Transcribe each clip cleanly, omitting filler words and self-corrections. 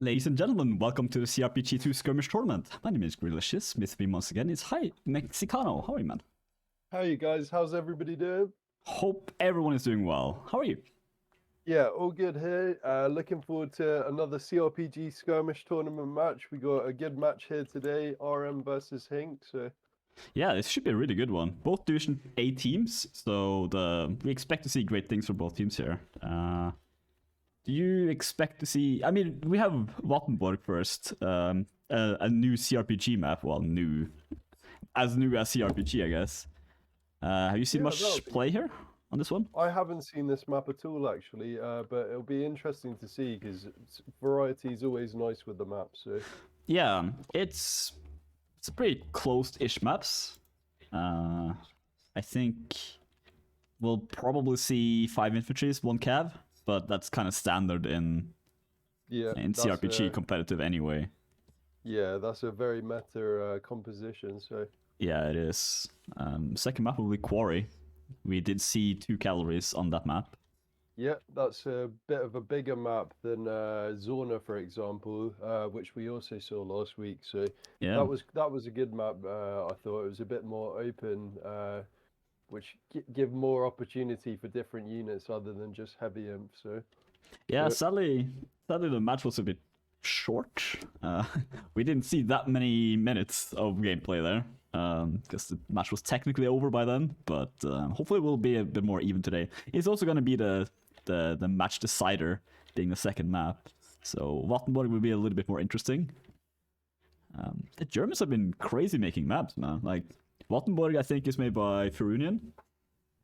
Ladies and gentlemen, welcome to the cRPG2 skirmish tournament. My name is Grillicious. With me once again is Hi Mexicano. How are you, man? How are you guys? How's everybody doing? Hope everyone is doing well. How are you? Yeah, all good here. Looking forward to another cRPG skirmish tournament match. We got a good match here today, RM versus HINQ. So yeah, this should be a really good one. Both Division A teams, so we expect to see great things for both teams here. Do you expect to see? I mean, we have Vattenborg first, a new cRPG map. Well, new as cRPG, I guess. Have you seen much play here on this one? I haven't seen this map at all, actually, but it'll be interesting to see because variety is always nice with the map. So yeah, it's a pretty closed-ish maps. I think we'll probably see 5 infantries, 1 cav, but that's kind of standard in cRPG competitive anyway. Yeah, that's a very meta composition. So yeah, it is. Second map will be Quarry. We did see 2 cavalries on that map. yeah, that's a bit of a bigger map than Zorna, for example, which we also saw last week. So yeah, that was a good map. I thought it was a bit more open, which give more opportunity for different units other than just heavy imp. So yeah, sadly the match was a bit short. We didn't see that many minutes of gameplay there. Because the match was technically over by then, but hopefully it will be a bit more even today. It's also going to be the match decider, being the second map, so Vattenborg will be a little bit more interesting. The Germans have been crazy making maps, man. Like Vattenborg, I think, is made by Ferunian.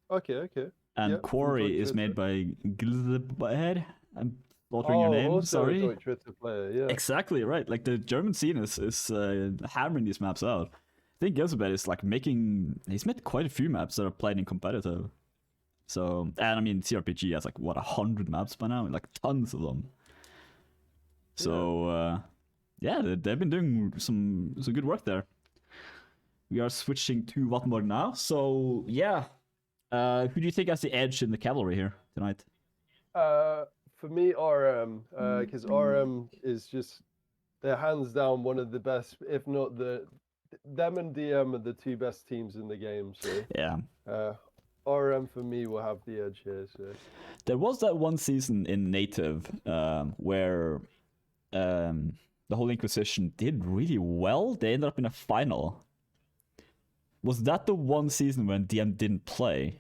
Okay. And yep, Quarry is made by Glzbad. I'm slaughtering your name. Also sorry. A Deutsche Ritter player, yeah. Exactly right. Like the German scene is hammering these maps out. I think Gilsbert is like he's made quite a few maps that are played in competitive. So, and I mean, cRPG has like, what, 100 maps by now? Like tons of them. So, yeah, they've been doing some good work there. We are switching to Vattenborg now. So, yeah. Who do you think has the edge in the cavalry here tonight? For me, RM, because RM is just, they're hands down one of the best, if not them and DM are the 2 best teams in the game. So yeah, RM for me will have the edge here. So there was that one season in Native where the whole Inquisition did really well. They ended up in a final. Was that the one season when DM didn't play,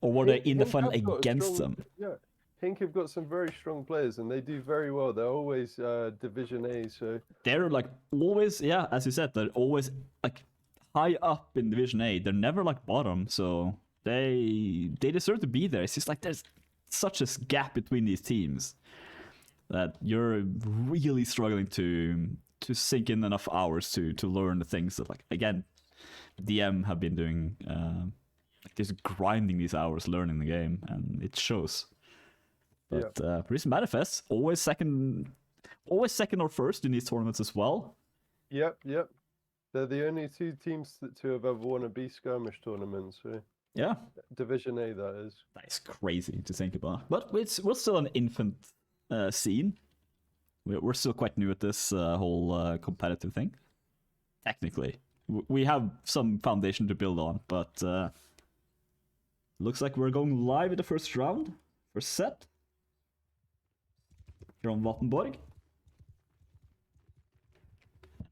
or were they in the final against them? Yeah. HINQ have got some very strong players and they do very well. They're always Division A, so they're like always, yeah, as you said, they're always like high up in Division A. They're never like bottom, so they deserve to be there. It's just like there's such a gap between these teams that you're really struggling to sink in enough hours to learn the things that, like, again, DM have been doing, like just grinding these hours learning the game, and it shows. But Recent Manifest, always second or first in these tournaments as well. Yep. They're the only 2 teams to have ever won a B skirmish tournament. So yeah, Division A, that is. That is crazy to think about. But we're still an infant scene. We're still quite new at this whole competitive thing. Technically, we have some foundation to build on, but looks like we're going live in the first round, first set. Here on Vattenborg.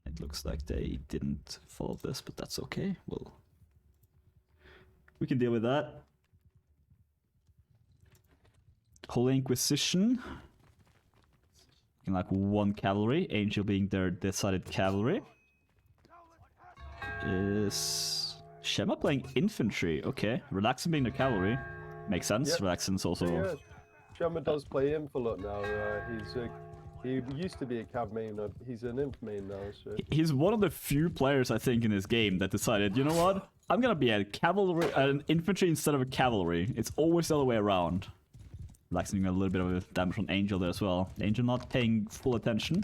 It looks like they didn't follow this, but that's okay. We can deal with that. Holy Inquisition. In like 1 cavalry, Angel being their decided cavalry. Is Shema playing infantry? Okay, Relaxin being the cavalry. Makes sense. Yep. Relaxin's also... Yeah. Shema does play imp a lot now. He used to be a cav main. He's an imp main now. So he's one of the few players, I think, in this game that decided, you know what? I'm gonna be an infantry instead of a cavalry. It's always the other way around. Relaxing a little bit of a damage on Angel there as well. Angel not paying full attention.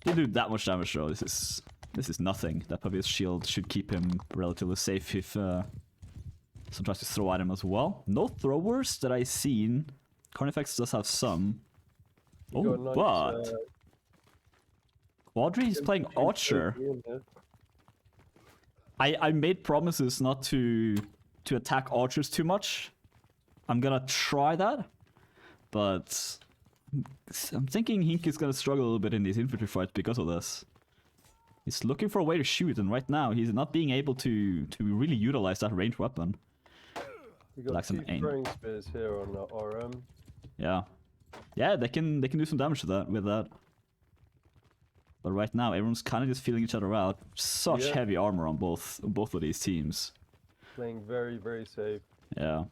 Didn't do that much damage though. This is nothing. That Pavia's shield should keep him relatively safe if some tries to throw at him as well. No throwers that I've seen. Carnifex does have some. You got a nice, but Quadri is playing Archer. I made promises not to attack archers too much. I'm gonna try that, but I'm thinking HINQ is gonna struggle a little bit in these infantry fights because of this. He's looking for a way to shoot, and right now he's not being able to really utilize that ranged weapon. We got two throwing spears here on the RM. Yeah, yeah, they can do some damage to that with that. But right now, everyone's kind of just feeling each other out. Such heavy armor on both of these teams. Playing very, very safe. Yeah.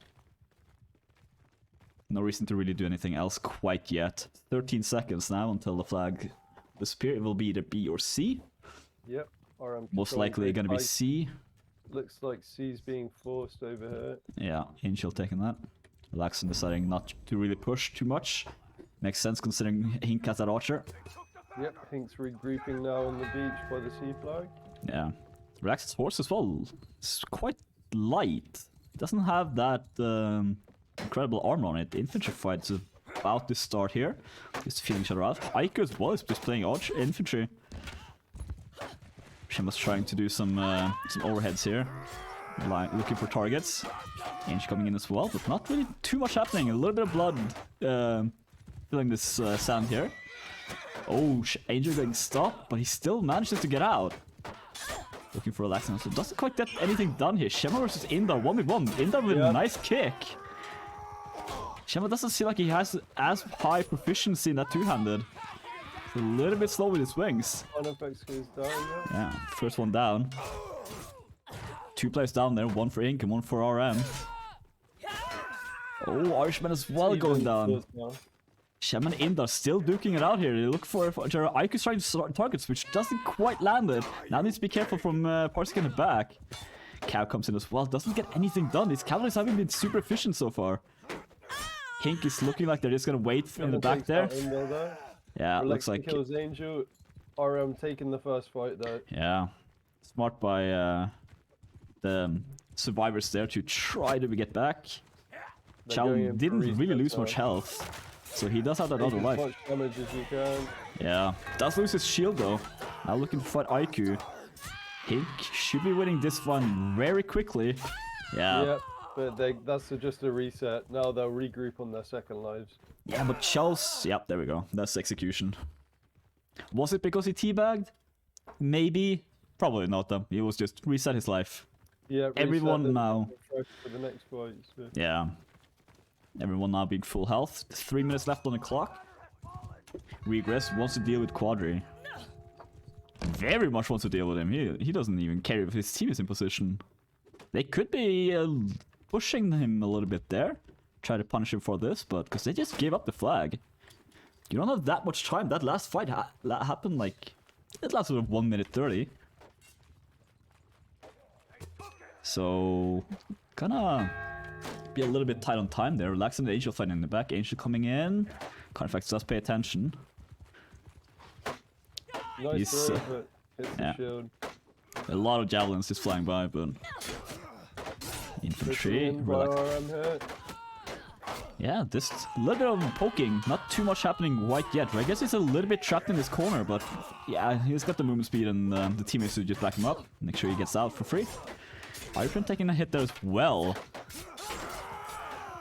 No reason to really do anything else quite yet. 13 seconds now until the flag disappears. It will be either B or C. Yep. RM most likely going to be C. Looks like C's being forced over here. Yeah, Angel taking that. Laxon deciding not to really push too much. Makes sense considering HINQ has that archer. Yep, HINQ's regrouping now on the beach by the C flag. Yeah. Relax's horse as well. It's quite light. It doesn't have that incredible armor on it. The infantry fight is about to start here. Just feeling each other out. Aiko as well is just playing infantry. Shema's trying to do some overheads here. Looking for targets. Angel coming in as well, but not really too much happening. A little bit of blood filling this sand here. Oh, Angel getting stopped, but he still manages to get out. Looking for Laxon, so doesn't quite get anything done here. Shema versus Indar, 1v1. Indar with a nice kick. Shema doesn't seem like he has as high proficiency in that two-handed. A little bit slow with his wings. Effects goes down, yeah, first one down. Two players down there, one for HINQ and one for RM. Oh, Irishman as well going down. Shema and Indar still duking it out here. They look for Aiko's trying to targets, which doesn't quite land it. Now needs to be careful from Parsec in the back. Cow comes in as well, doesn't get anything done. These cavalries haven't been super efficient so far. HINQ is looking like they're just gonna wait in the back there. Yeah, it looks like kills Angel. RM taking the first fight though. Yeah, smart by the survivors there to try to get back. Chow didn't really lose much health, so he does have that other life. As much damage as you can. Yeah, does lose his shield though. Now looking to fight Aiku. HINQ should be winning this one very quickly. Yeah. Yep, but that's just a reset. Now they'll regroup on their second lives. Yeah, but Chow's... Yep, there we go. That's execution. Was it because he teabagged? Maybe. Probably not though. He was just reset his life. Yeah, everyone now. For the next fight, so. Yeah. Everyone now being full health. 3 minutes left on the clock. Regress wants to deal with Quadri. Very much wants to deal with him. He doesn't even care if his team is in position. They could be pushing him a little bit there. Try to punish him for this, but because they just gave up the flag. You don't have that much time. That last fight happened like... It lasted 1 minute 30. So... Gonna be a little bit tight on time there. Relaxing the Angel fighting in the back. Angel coming in. Carnifex does pay attention. Nice throw, but hits the shield. A lot of javelins just flying by, but... Infantry. Yeah, just a little bit of poking. Not too much happening quite yet. I guess he's a little bit trapped in this corner, but yeah, he's got the movement speed and the teammates to just back him up. Make sure he gets out for free. Irishman taking a hit there as well.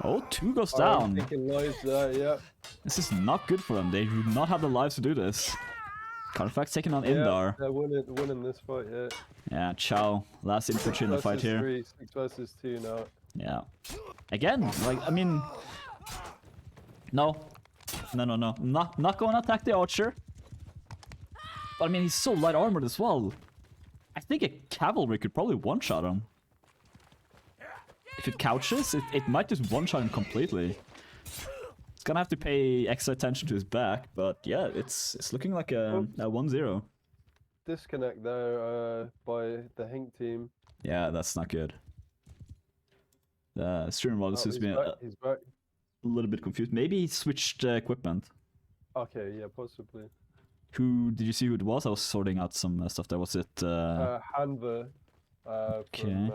Oh, 2 goes down. Taking lives there, yeah. This is not good for them. They do not have the lives to do this. Carfax taking on Indar. They're winning this fight, yeah. Yeah, Chow. Last infantry in the fight here. 3, 6 versus 2 now. Yeah. Again, like, I mean... No. Not going to attack the archer. But I mean, he's so light armored as well. I think a cavalry could probably one-shot him. If it couches, it might just one-shot him completely. It's gonna have to pay extra attention to his back, but yeah, it's looking like a 1-0. Disconnect there by the HINQ team. Yeah, that's not good. The streamer model has been he's back. A little bit confused. Maybe he switched equipment. Okay, yeah, possibly. Who did you see who it was? I was sorting out some stuff there. Was it Hanver? Okay.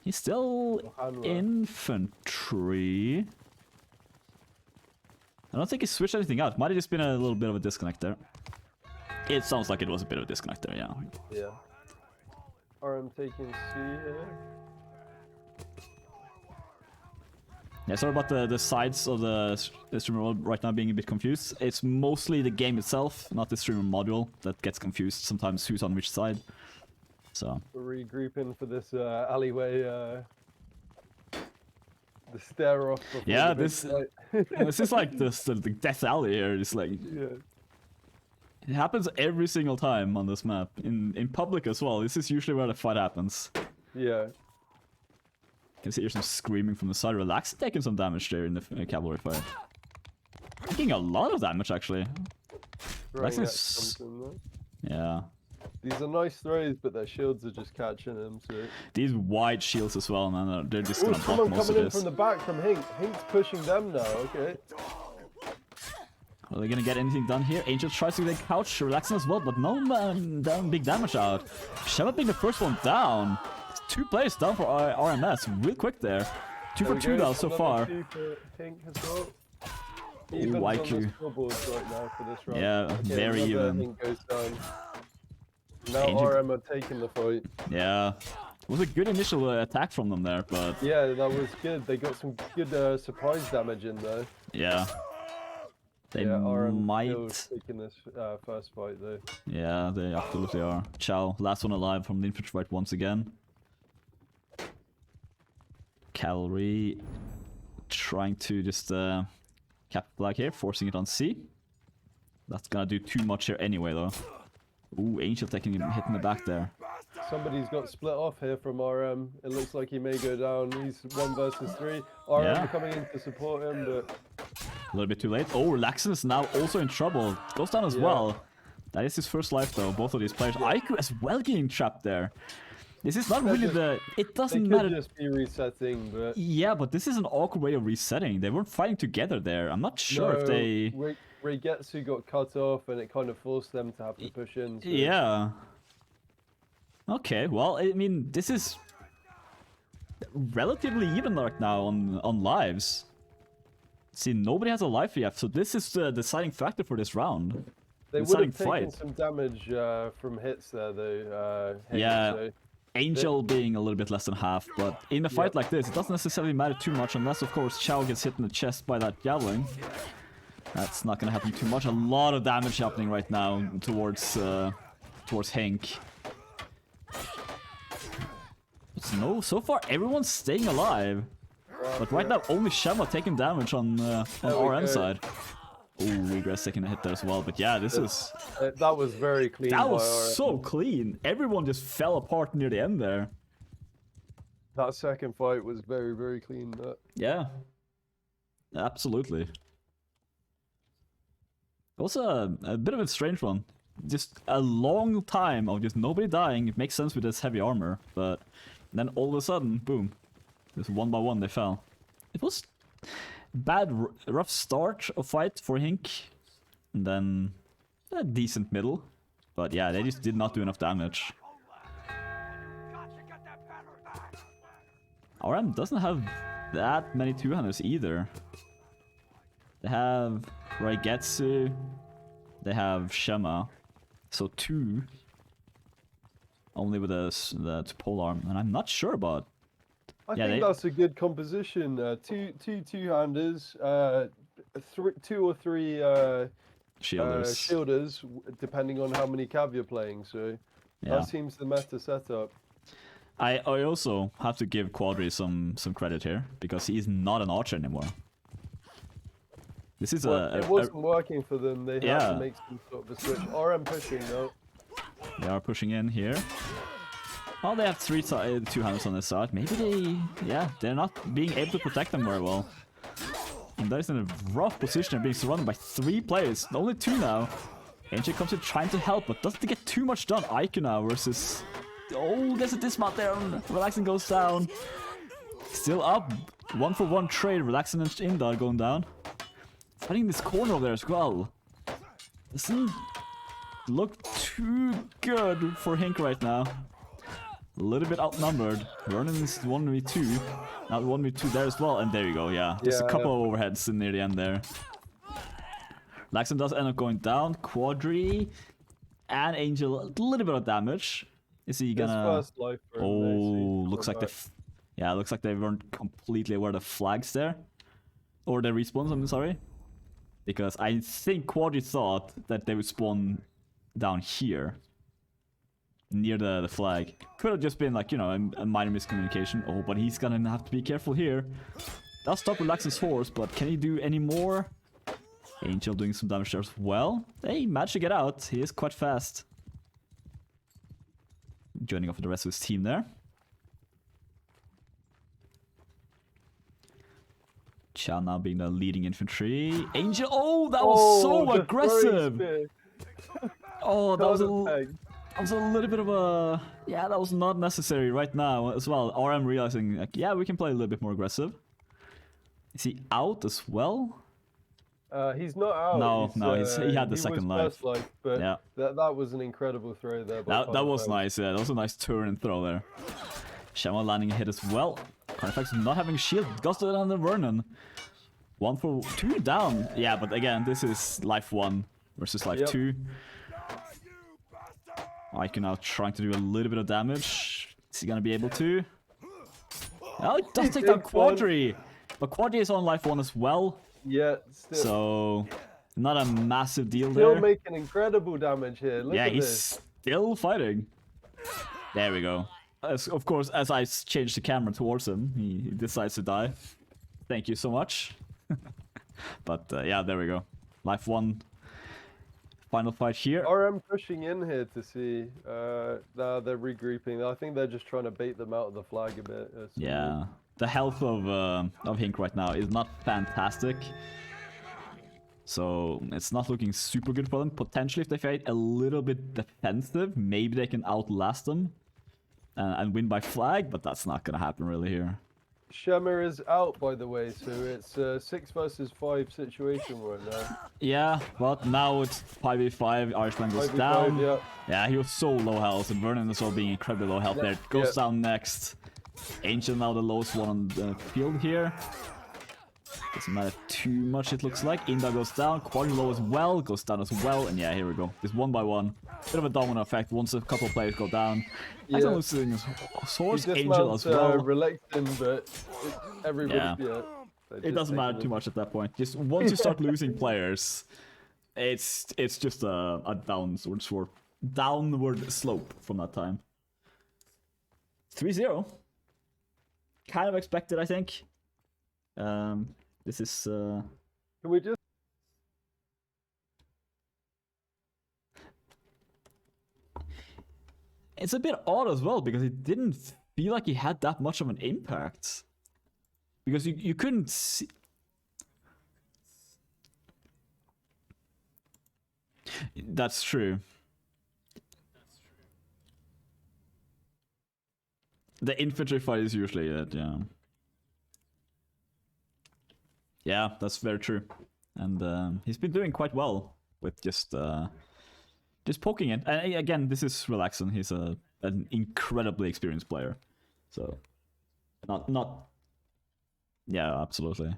He's still infantry. I don't think he switched anything out. Might have just been a little bit of a disconnect there. It sounds like it was a bit of a disconnect there, yeah. Yeah. RM taking C here. Yeah, sorry about the sides of the streamer right now being a bit confused. It's mostly the game itself, not the streamer module, that gets confused sometimes who's on which side. So. We're regrouping for this alleyway, the stare off. Yeah, this is like the death alley here. It's like it happens every single time on this map. In public as well. This is usually where the fight happens. Yeah. You can see here's some screaming from the side. Relax, taking some damage there in the cavalry fight. Taking a lot of damage actually. Relax is... Yeah. These are nice throws, but their shields are just catching them. So these wide shields as well, man. They're just gonna block most of this. Coming in from the back from HINQ. HINQ's pushing them now. Okay. Are they gonna get anything done here? Angel tries to get couch, relaxing as well, but no man, big damage out. Shema being the first one down. 2 players down for RMS, real quick there. 2 for 2 now so far. HINQ as well. Ooh, IQ. Right now for this round. Yeah, okay, very even. HINQ goes down. Now RM are taking the fight. Yeah. It was a good initial attack from them there, but... Yeah, that was good. They got some good surprise damage in there. Yeah. They RM might... taking this first fight though. Yeah, they absolutely are. Chow, last one alive from the infantry fight once again. Cavalry trying to just cap the flag here, forcing it on C. That's gonna do too much here anyway though. Ooh, Angel taking him, hitting the back there. Somebody's got split off here from RM. It looks like he may go down. He's 1 versus 3. RM coming in to support him, but... A little bit too late. Oh, Relaxin is now also in trouble. Goes down as well. That is his first life though, both of these players. IQ as well getting trapped there. This is not really the... It doesn't matter... They could just be resetting, but... Yeah, but this is an awkward way of resetting. They weren't fighting together there. I'm not sure if they... Reigetsu got cut off and it kind of forced them to have to push in. So. Yeah. Okay, well, I mean, this is relatively even right now on lives. See, nobody has a life yet, so this is the deciding factor for this round. They would have taken some damage from hits there, though. Yeah. So Angel being a little bit less than half, but in a fight like this, it doesn't necessarily matter too much unless, of course, Chow gets hit in the chest by that javelin. That's not gonna happen too much. A lot of damage happening right now towards HINQ. But no, so far everyone's staying alive. But right now only Shema taking damage on RN side. Ooh, Regress taking a hit there as well. But yeah, this is... That was very clean. That was so clean. Everyone just fell apart near the end there. That second fight was very, very clean. Yeah. Absolutely. Also a bit of a strange one. Just a long time of just nobody dying. It makes sense with this heavy armor. But then all of a sudden, boom. Just one by one they fell. It was... bad, rough start of fight for HINQ, and then a decent middle, but yeah, they just did not do enough damage. RM doesn't have that many two-handers either. They have Raigetsu, they have Shema, so 2, only with the polearm, and I'm not sure about. I think that's a good composition. Two-handers, 2 or 3 shielders, depending on how many cav you're playing. So that seems the meta setup. I also have to give Quadri some credit here because he's not an archer anymore. This is it wasn't working for them. They had to make some sort of a switch. RM pushing though. They are pushing in here. Oh, they have 2 handers on this side. Maybe they're not being able to protect them very well. And that is in a rough position. They're being surrounded by 3 players. Only 2 now. Ancient comes in trying to help, but doesn't get too much done. IQ now versus... Oh, there's a dismount there. Relaxing goes down. Still up. 1-for-1 trade. Relaxing and Indar going down. Fighting this corner over there as well. Doesn't look too good for HINQ right now. A little bit outnumbered. Vernon is 1v2. Now 1v2 there as well, and there you go, yeah. Just a couple of overheads near the end there. Laxum does end up going down. Quadri and Angel, a little bit of damage. Is he gonna... His first life for him, so he's looks like coming yeah, looks like they weren't completely aware of the flags there. Or the respawns, I'm sorry. Because I think Quadri thought that they would spawn down here. Near the flag. Could have just been like, you know, a minor miscommunication. Oh, but he's gonna have to be careful here. Does stop Relax's horse, but can he do any more? Angel doing some damage there as well. They managed to get out. He is quite fast. Joining off with the rest of his team there. Chow now being the leading infantry. Angel, oh, that was so aggressive! Oh, that was a little bit of a... Yeah, that was not necessary right now as well. Or I'm realizing, like, yeah, we can play a little bit more aggressive. Is he out as well? He's not out. No, he had the second life. But yeah. that was an incredible throw there. That was nice, yeah. That was a nice turn and throw there. Shama landing a hit as well. Carnifex not having shield. Gusto down the Vernon. 1 for 2 down. Yeah, but again, this is life 1 versus life 2. Ike now trying to do a little bit of damage. Is he gonna be able to? Oh, it does take down Quadri! But Quadri is on life 1 as well. Yeah, still. So, not a massive deal there. Still making incredible damage here. Look at he's this. Still fighting. There we go. Of course, as I change the camera towards him, he decides to die. Thank you so much. But yeah, there we go. Life 1. Final fight here. RM pushing in here to see. Now they're regrouping. I think they're just trying to bait them out of the flag a bit. Yeah. The health of HINQ right now is not fantastic. So it's not looking super good for them. Potentially, if they fight a little bit defensive, maybe they can outlast them and win by flag, but that's not going to happen really here. Shemmer is out, by the way, so it's a 6 versus 5 situation right now. Yeah, but now it's 5v5. Irishman goes 5v5, down. Yeah, he was so low health, and Vernon as well being incredibly low health there. Goes down next. Angel now the lowest one on the field here. Doesn't matter too much, it looks like. Inda goes down, Quadri low as well, goes down as well, and yeah, here we go. Just 1 by 1. Bit of a domino effect once a couple of players go down. Yeah. Losing his source, Angel as well. Reluctant, but everybody, it doesn't matter too much at that point. Just once you start losing players, it's just a downward slope from that time. 3-0. Kind of expected, I think. This is... Can we just... It's a bit odd as well, because it didn't feel like he had that much of an impact. Because you couldn't see... That's true. The infantry fight is usually it, yeah. Yeah, that's very true. And he's been doing quite well with just poking it. And again, this is Relaxon. He's an incredibly experienced player. So, not... Yeah, absolutely.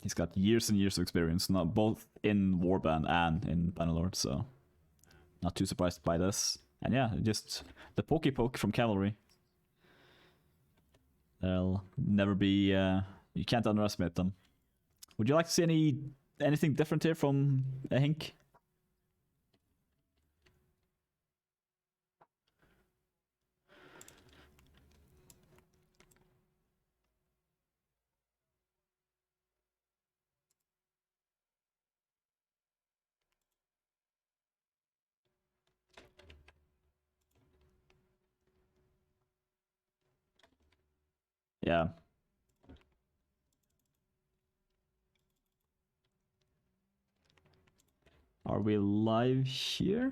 He's got years and years of experience, not both in Warband and in Bannerlord, so not too surprised by this. And yeah, just the poke from Cavalry. They'll never be... you can't underestimate them. Would you like to see anything different here from HINQ? Yeah. Are we live here?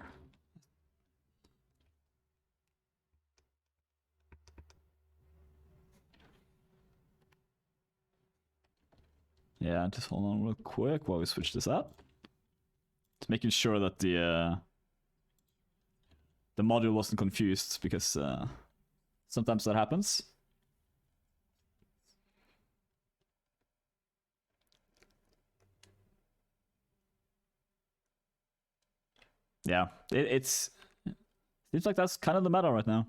Yeah, just hold on real quick while we switch this up. Just making sure that the module wasn't confused, because sometimes that happens. Yeah, it's seems like that's kind of the meta right now.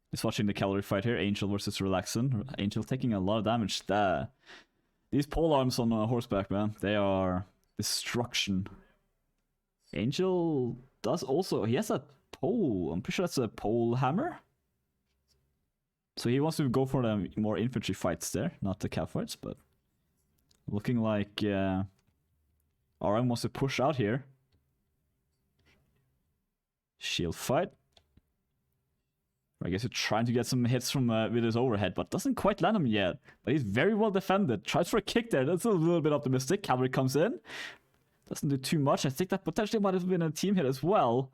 Just watching the cavalry fight here, Angel versus Relaxin. Angel taking a lot of damage. These pole arms on horseback, man, they are destruction. Angel does also, he has a pole, I'm pretty sure that's a pole hammer. So he wants to go for the more infantry fights there, not the cav fights, but looking like RM wants to push out here. Shield fight. I guess he's trying to get some hits from with his overhead, but doesn't quite land him yet. But he's very well defended. Tries for a kick there. That's a little bit optimistic. Cavalry comes in. Doesn't do too much. I think that potentially might have been a team hit as well.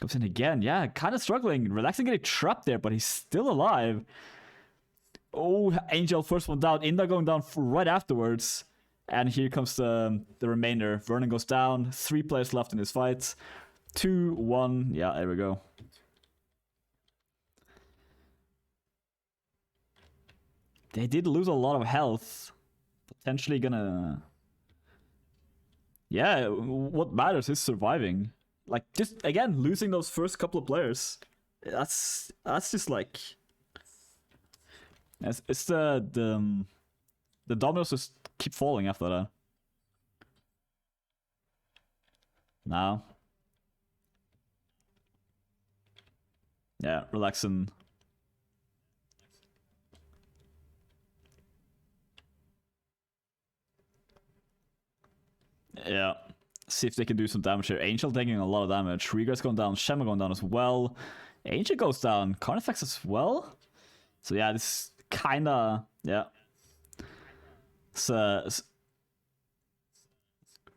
Comes in again. Yeah, kind of struggling. Relaxing getting trapped there, but he's still alive. Oh, Angel first one down. Inda going down right afterwards. And here comes the remainder. Vernon goes down. 3 players left in this fight. 2, 1. Yeah, there we go. They did lose a lot of health. Potentially gonna... Yeah, what matters is surviving. Like, just, again, losing those first couple of players. That's just like... It's the dominoes just keep falling after that. Now. Yeah, Relaxin. Yeah. See if they can do some damage here. Angel taking a lot of damage. Regress going down. Shema going down as well. Angel goes down. Carnifex as well. So yeah, this kinda... Yeah. So...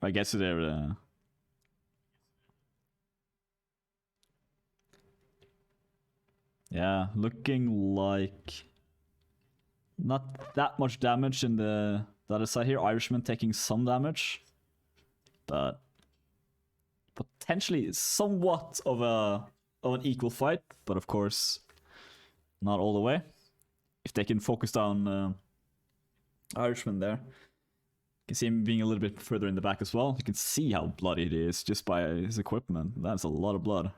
I guess they're... Yeah, looking like... Not that much damage in the other side here. Irishman taking some damage. But potentially somewhat of an equal fight, but of course not all the way. If they can focus down Irishman there, you can see him being a little bit further in the back as well. You can see how bloody it is just by his equipment. That's a lot of blood.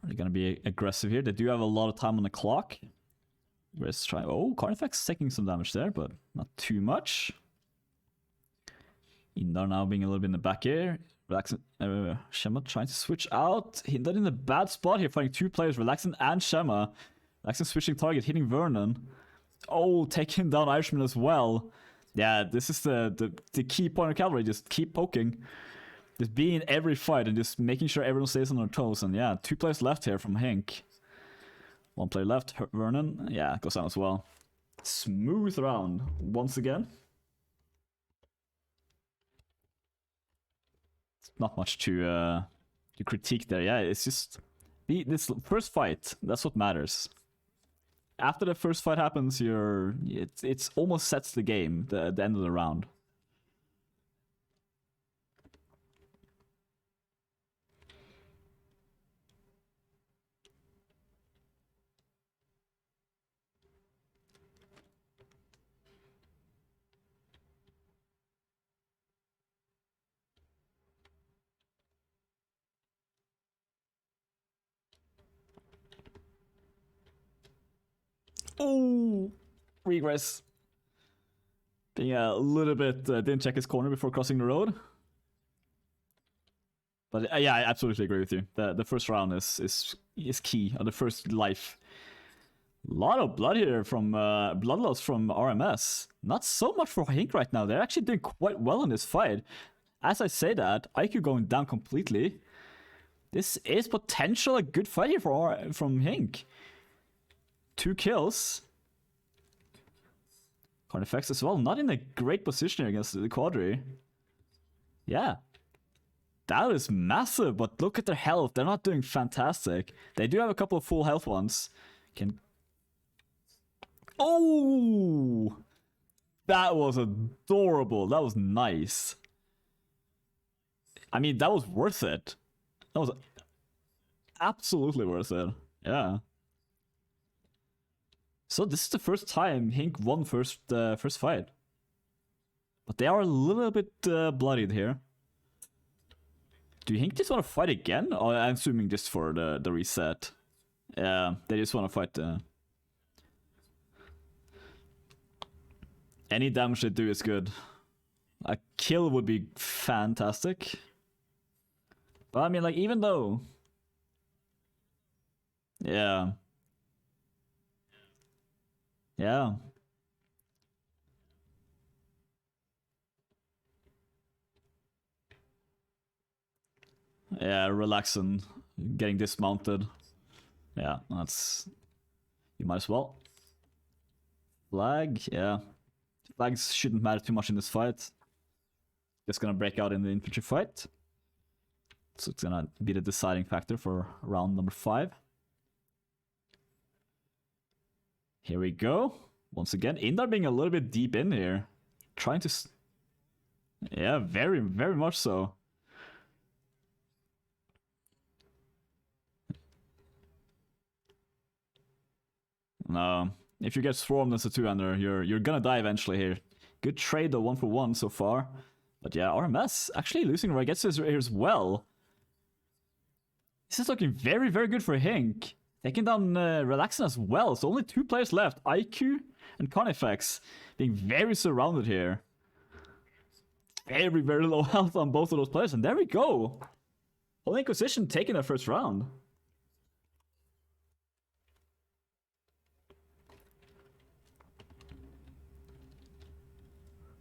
Are they gonna be aggressive here? They do have a lot of time on the clock. Let's try. Oh, Carnifex taking some damage there, but not too much. Indar now being a little bit in the back here. Shema trying to switch out. Hindar in a bad spot here, fighting 2 players, Relaxin and Shema. Relaxin switching target, hitting Vernon. Oh, taking down Irishman as well. Yeah, this is the key point of cavalry. Just keep poking. Just be in every fight and just making sure everyone stays on their toes. And yeah, 2 players left here from HINQ. 1 player left, Vernon. Yeah, goes down as well. Smooth round once again. Not much to critique there. Yeah, it's just this first fight. That's what matters. After the first fight happens, it's almost sets the game. The end of the round. Oh, regress. Being a little bit didn't check his corner before crossing the road. But yeah, I absolutely agree with you. The first round is key. Or the first life. A lot of blood here from blood loss from RMS. Not so much for HINQ right now. They're actually doing quite well in this fight. As I say that, IQ going down completely. This is potentially a good fight here from HINQ. 2 kills. Carnifex as well. Not in a great position here against the Quadri. Yeah. That is massive, but look at their health. They're not doing fantastic. They do have a couple of full health ones. Oh! That was adorable. That was nice. I mean, that was worth it. That was absolutely worth it. Yeah. So this is the first time HINQ won first fight. But they are a little bit bloodied here. Do you think they just want to fight again? Oh, I'm assuming just for the reset. Yeah, they just want to fight. Any damage they do is good. A kill would be fantastic. But I mean, like, even though... Yeah. Yeah. Yeah, relaxing, getting dismounted. Yeah, that's... You might as well. Flag, yeah. Flags shouldn't matter too much in this fight. Just gonna break out in the infantry fight. So it's gonna be the deciding factor for round number 5. Here we go. Once again, Indar being a little bit deep in here. Trying to... Yeah, very, very much so. No, if you get swarmed as a 2-hander, you're gonna die eventually here. Good trade though, 1-for-1 so far. But yeah, RMS actually losing Ragetsus here as well. This is looking very, very good for HINQ. Taking down Relaxin as well, so only 2 players left. IQ and Conifex being very surrounded here. Very, very low health on both of those players, and there we go. Holy Inquisition taking their first round.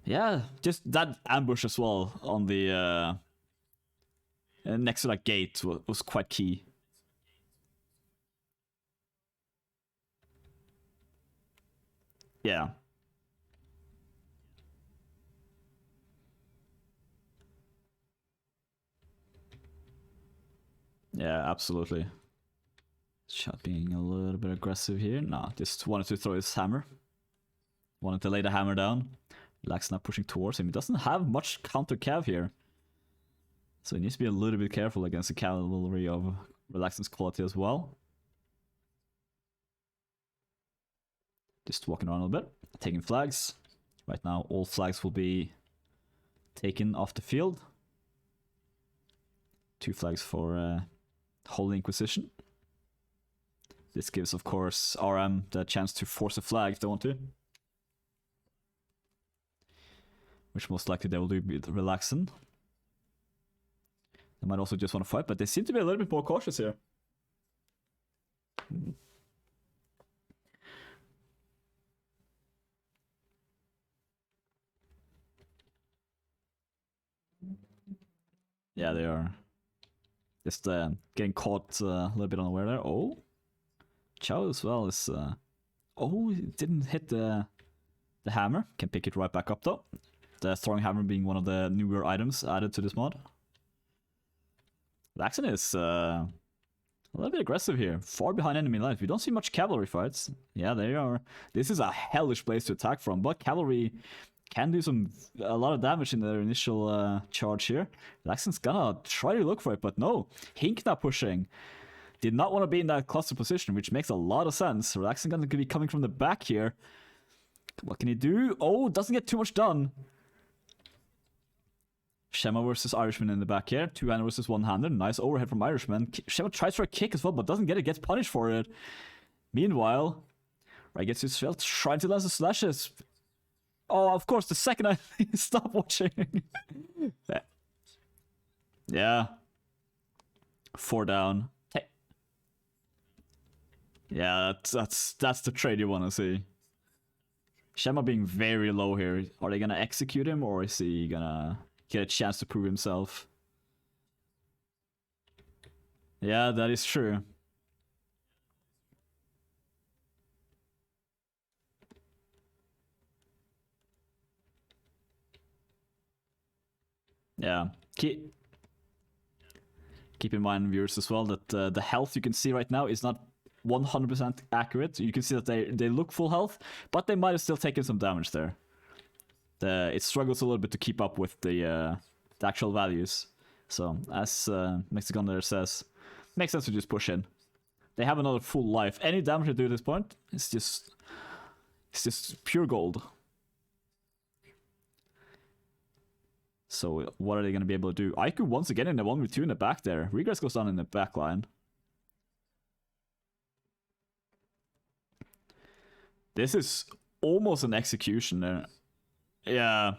Yeah, just that ambush as well on the next to that gate was quite key. Yeah. Yeah, absolutely. Shot being a little bit aggressive here. Nah, just wanted to throw his hammer. Wanted to lay the hammer down. Lax now pushing towards him. He doesn't have much counter cav here. So he needs to be a little bit careful against the cavalry of Relaxin's quality as well. Just walking around a little bit. Taking flags. Right now all flags will be taken off the field. 2 flags for Holy Inquisition. This gives, of course, RM the chance to force a flag if they want to. Which most likely they will do with Relaxin. They might also just want to fight, but they seem to be a little bit more cautious here. Yeah, they are. Just getting caught a little bit unaware there. Oh, Chow as well is... Oh, it didn't hit the hammer. Can pick it right back up though. The throwing hammer being one of the newer items added to this mod. Laxon is a little bit aggressive here. Far behind enemy lines. We don't see much cavalry fights. Yeah, they are. This is a hellish place to attack from, but cavalry can do a lot of damage in their initial charge here. Laxon's gonna try to look for it, but no. HINQ now pushing. Did not want to be in that cluster position, which makes a lot of sense. Relaxing gonna be coming from the back here. What can he do? Oh, doesn't get too much done. Shema versus Irishman in the back here. 2-hander versus 1-hander. Nice overhead from Irishman. Shema tries for a kick as well, but doesn't get it. Gets punished for it. Meanwhile, Ray gets his felt, trying to lance the slashes. Oh, of course, the second I stop watching. Yeah. 4 down. Hey. Yeah, that's the trade you want to see. Shema being very low here. Are they gonna execute him, or is he gonna get a chance to prove himself? Yeah, that is true. Yeah. Keep in mind, viewers, as well, that the health you can see right now is not 100% accurate. You can see that they look full health, but they might have still taken some damage there. It struggles a little bit to keep up with the actual values. So, as Mexican there says, makes sense to just push in. They have another full life. Any damage they do at this point, it's just pure gold. So what are they going to be able to do? IQ once again in the 1v2 in the back there. Regress goes down in the back line. This is almost an execution there. Yeah.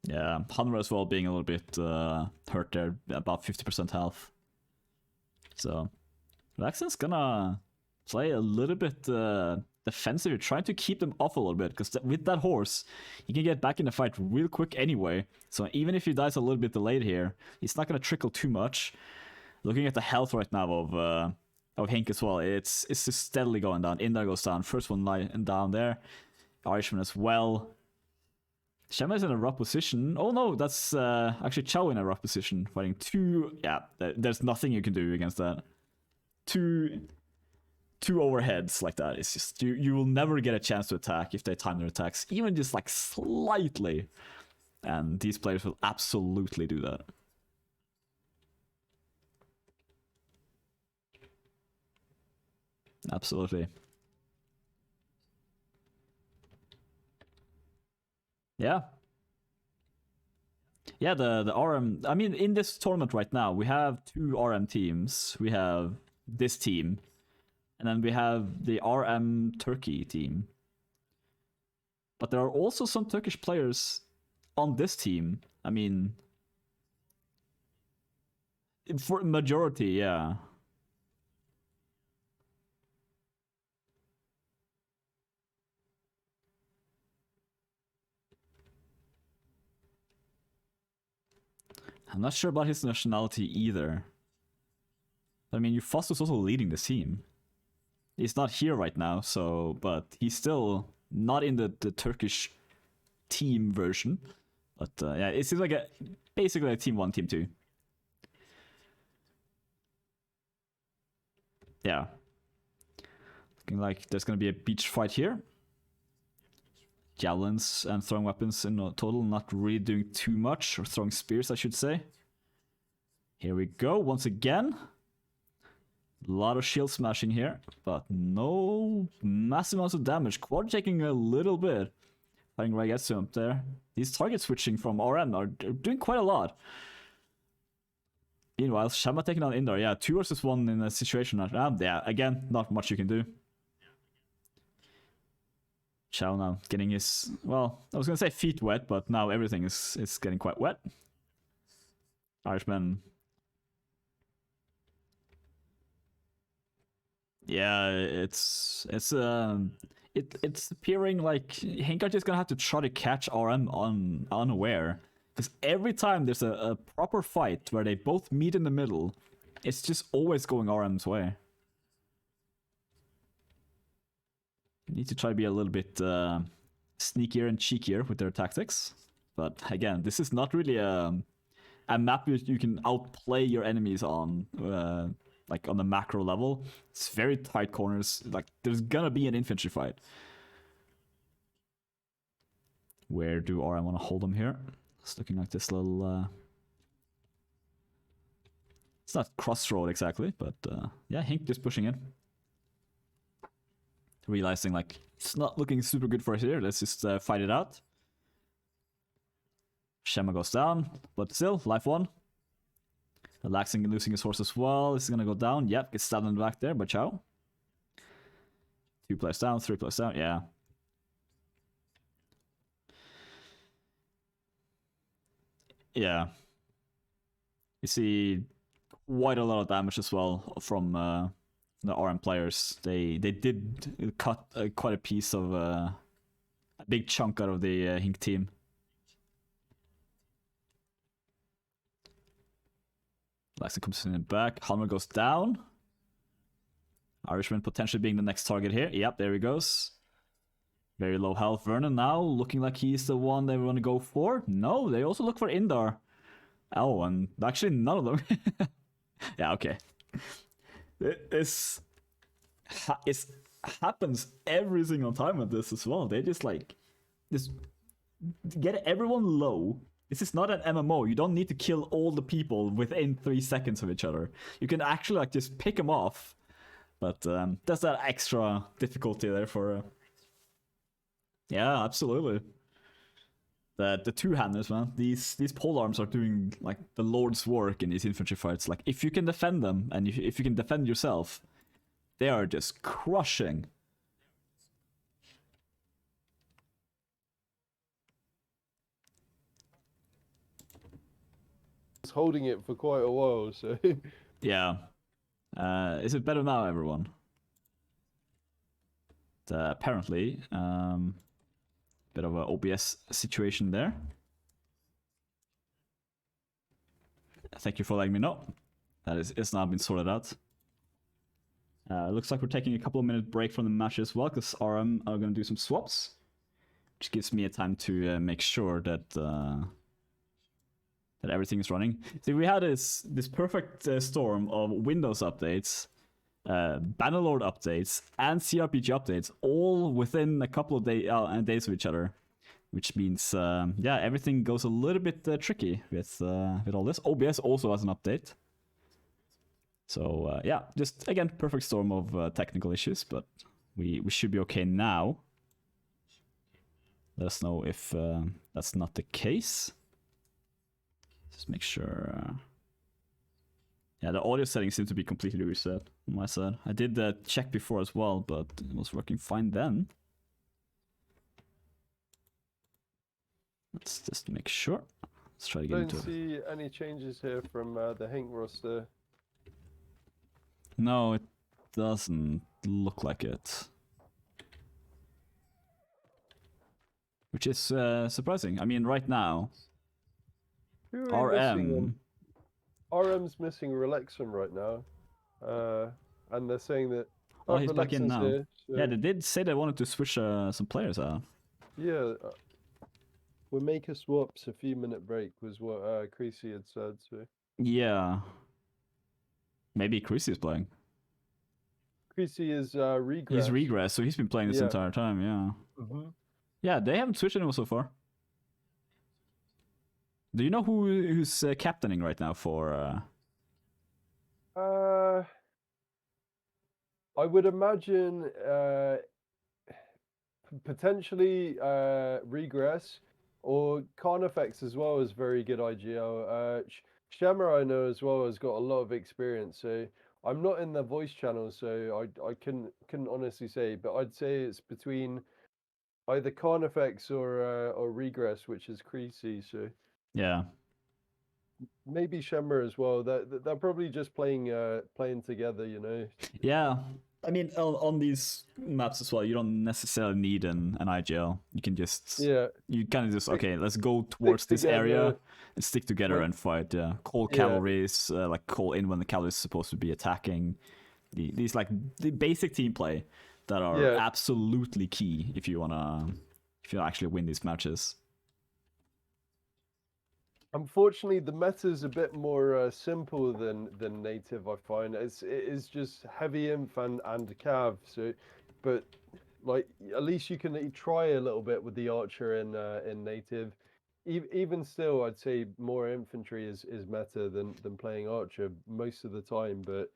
Yeah, Hunter as well being a little bit hurt there, about 50% health. So, Laxon's gonna play a little bit defensive, trying to keep them off a little bit, because with that horse, he can get back in the fight real quick anyway. So even if he dies a little bit delayed here, he's not gonna trickle too much. Looking at the health right now of HINQ as well, it's just steadily going down. Indar goes down, first one lying down there. Irishman as well. Shema is in a rough position. Oh no, that's actually Chow in a rough position, fighting two. Yeah, there's nothing you can do against that. Two overheads like that. It's just you will never get a chance to attack if they time their attacks, even just like slightly. And these players will absolutely do that. Absolutely. Yeah. Yeah, the RM. I mean, in this tournament right now, we have two RM teams. We have this team, and then we have the RM Turkey team. But there are also some Turkish players on this team. I mean, for majority, yeah. I'm not sure about his nationality either. I mean, Euphostus also leading the team. He's not here right now, so but he's still not in the Turkish team version. But yeah, it seems like basically a team 1, team 2. Yeah. Looking like there's gonna be a beach fight here. Javelins and throwing weapons in total, not really doing too much, or throwing spears, I should say. Here we go, once again. A lot of shield smashing here, but no massive amounts of damage. Quad taking a little bit. Fighting Raigetsu up there. These target switching from RM are doing quite a lot. Meanwhile, Shama taking on Indar. Yeah, 2 versus 1 in a situation like that. Yeah, again, not much you can do. Chow now getting his, well, I was gonna say feet wet, but now everything is getting quite wet. Irishman. Yeah, it's appearing like HINQ is gonna have to try to catch RM unaware. Because every time there's a proper fight where they both meet in the middle, it's just always going RM's way. Need to try to be a little bit sneakier and cheekier with their tactics. But again, this is not really a map you can outplay your enemies on, like on the macro level. It's very tight corners. Like there's gonna be an infantry fight. Where do RM want to hold them here? It's looking like this little... It's not crossroad exactly, but yeah, HINQ just pushing in. Realizing like it's not looking super good for us here. Let's just fight it out. Shema goes down, but still, life 1. Relaxing and losing his horse as well. This is gonna go down. Yep, gets stabbed in the back there by Chow. 2 players down, 3 players down. Yeah. Yeah. You see quite a lot of damage as well from the RM players. They did cut quite a piece of a big chunk out of the HINQ team. Laxon comes in the back. Halmer goes down. Irishman potentially being the next target here. Yep, there he goes. Very low health. Vernon now looking like he's the one they want to go for. No, they also look for Indar. Oh, and actually none of them. Yeah, okay. It happens every single time with this as well. They just like get everyone low. This is not an MMO. You don't need to kill all the people within 3 seconds of each other. You can actually like just pick them off But there's that extra difficulty there for. Yeah, absolutely. The two-handers, man. These polearms are doing like the Lord's work in these infantry fights. Like if you can defend them and if you can defend yourself, they are just crushing. It's holding it for quite a while, so. Yeah. Is it better now, everyone? Apparently, bit of an OBS situation there. Thank you for letting me know. That it's now been sorted out. Looks like we're taking a couple of minute break from the match as well, because RM are going to do some swaps, which gives me a time to make sure that that everything is running. See, we had this perfect storm of Windows updates, Bannerlord updates, and cRPG updates, all within a couple of days of each other, which means yeah, everything goes a little bit tricky with all this. OBS also has an update. So yeah, just again, perfect storm of technical issues, but we should be okay now. Let us know if that's not the case. Just make sure. Yeah, the audio settings seem to be completely reset on my side. I did check before as well, but it was working fine then. Let's just make sure. Let's try to get into it. Don't see any changes here from the HINQ roster. No, it doesn't look like it. Which is surprising. I mean, right now, Who are we missing RM. RM's missing Relexum right now. And they're saying that. Oh, he's back in now. Here, so Yeah, they did say they wanted to switch some players out. yeah. We'll make a swaps, a few minute break was what Creasy had said. So Yeah. Maybe Chris is playing. Creasy is regress. He's regress, so he's been playing this entire time, yeah. Mm-hmm. Yeah, they haven't switched anyone so far. Do you know who's captaining right now for... I would imagine potentially regress or Carnifex as well is very good IGL. Shemmer I know as well has got a lot of experience, so I'm not in the voice channel, so I couldn't honestly say, but I'd say it's between either Carnifex or regress, which is Creasy. So yeah, maybe Shemmer as well. They're probably just playing together, you know. Yeah, I mean on these maps as well, you don't necessarily need an IGL. You can just you kind of just okay, let's go towards this area and stick together and fight. Yeah, call cavalries, like call in when the cavalry is supposed to be attacking. These like the basic team play that are absolutely key if you actually win these matches. Unfortunately, the meta is a bit more simple than native. I find it is just heavy inf and cav. So, but like at least you can try a little bit with the archer in native. Even still, I'd say more infantry is meta than playing archer most of the time. But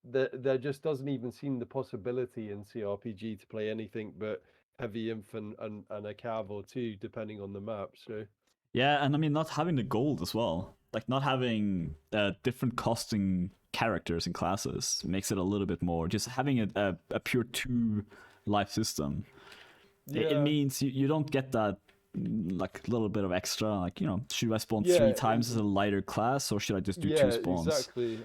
there just doesn't even seem the possibility in cRPG to play anything but heavy inf and a cav or two, depending on the map. So. Yeah, and I mean, not having the gold as well, like not having different costing characters and classes makes it a little bit more, just having a pure 2 life system. It means you don't get that like little bit of extra, like, you know, should I spawn 3 times as a lighter class or should I just do 2 spawns? Exactly.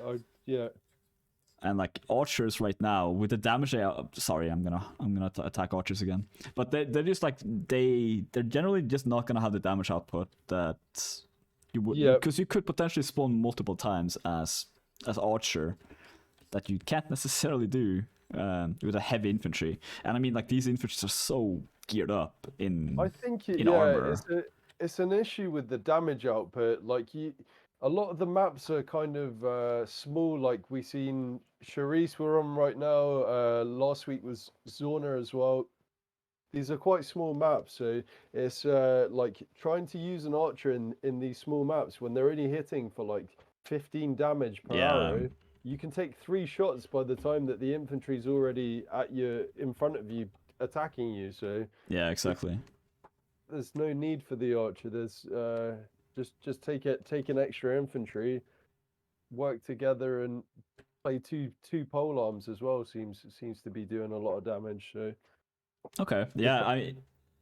And like archers right now with the damage sorry, I'm gonna attack archers again, but they're just like they're generally just not gonna have the damage output that you would, because you could potentially spawn multiple times as archer that you can't necessarily do with a heavy infantry. And I mean, like, these infantries are so geared up in armor. It's an issue with the damage output. Like a lot of the maps are kind of small. Like we seen Charisse we're on right now. Last week was Zorna as well. These are quite small maps, so it's like trying to use an archer in these small maps when they're only hitting for like 15 damage per arrow. you can take 3 shots by the time that the infantry's already in front of you attacking you. So Yeah, exactly. there's no need for the archer. There's just take an extra infantry, work together, and play two pole arms as well. Seems to be doing a lot of damage. So Okay, yeah,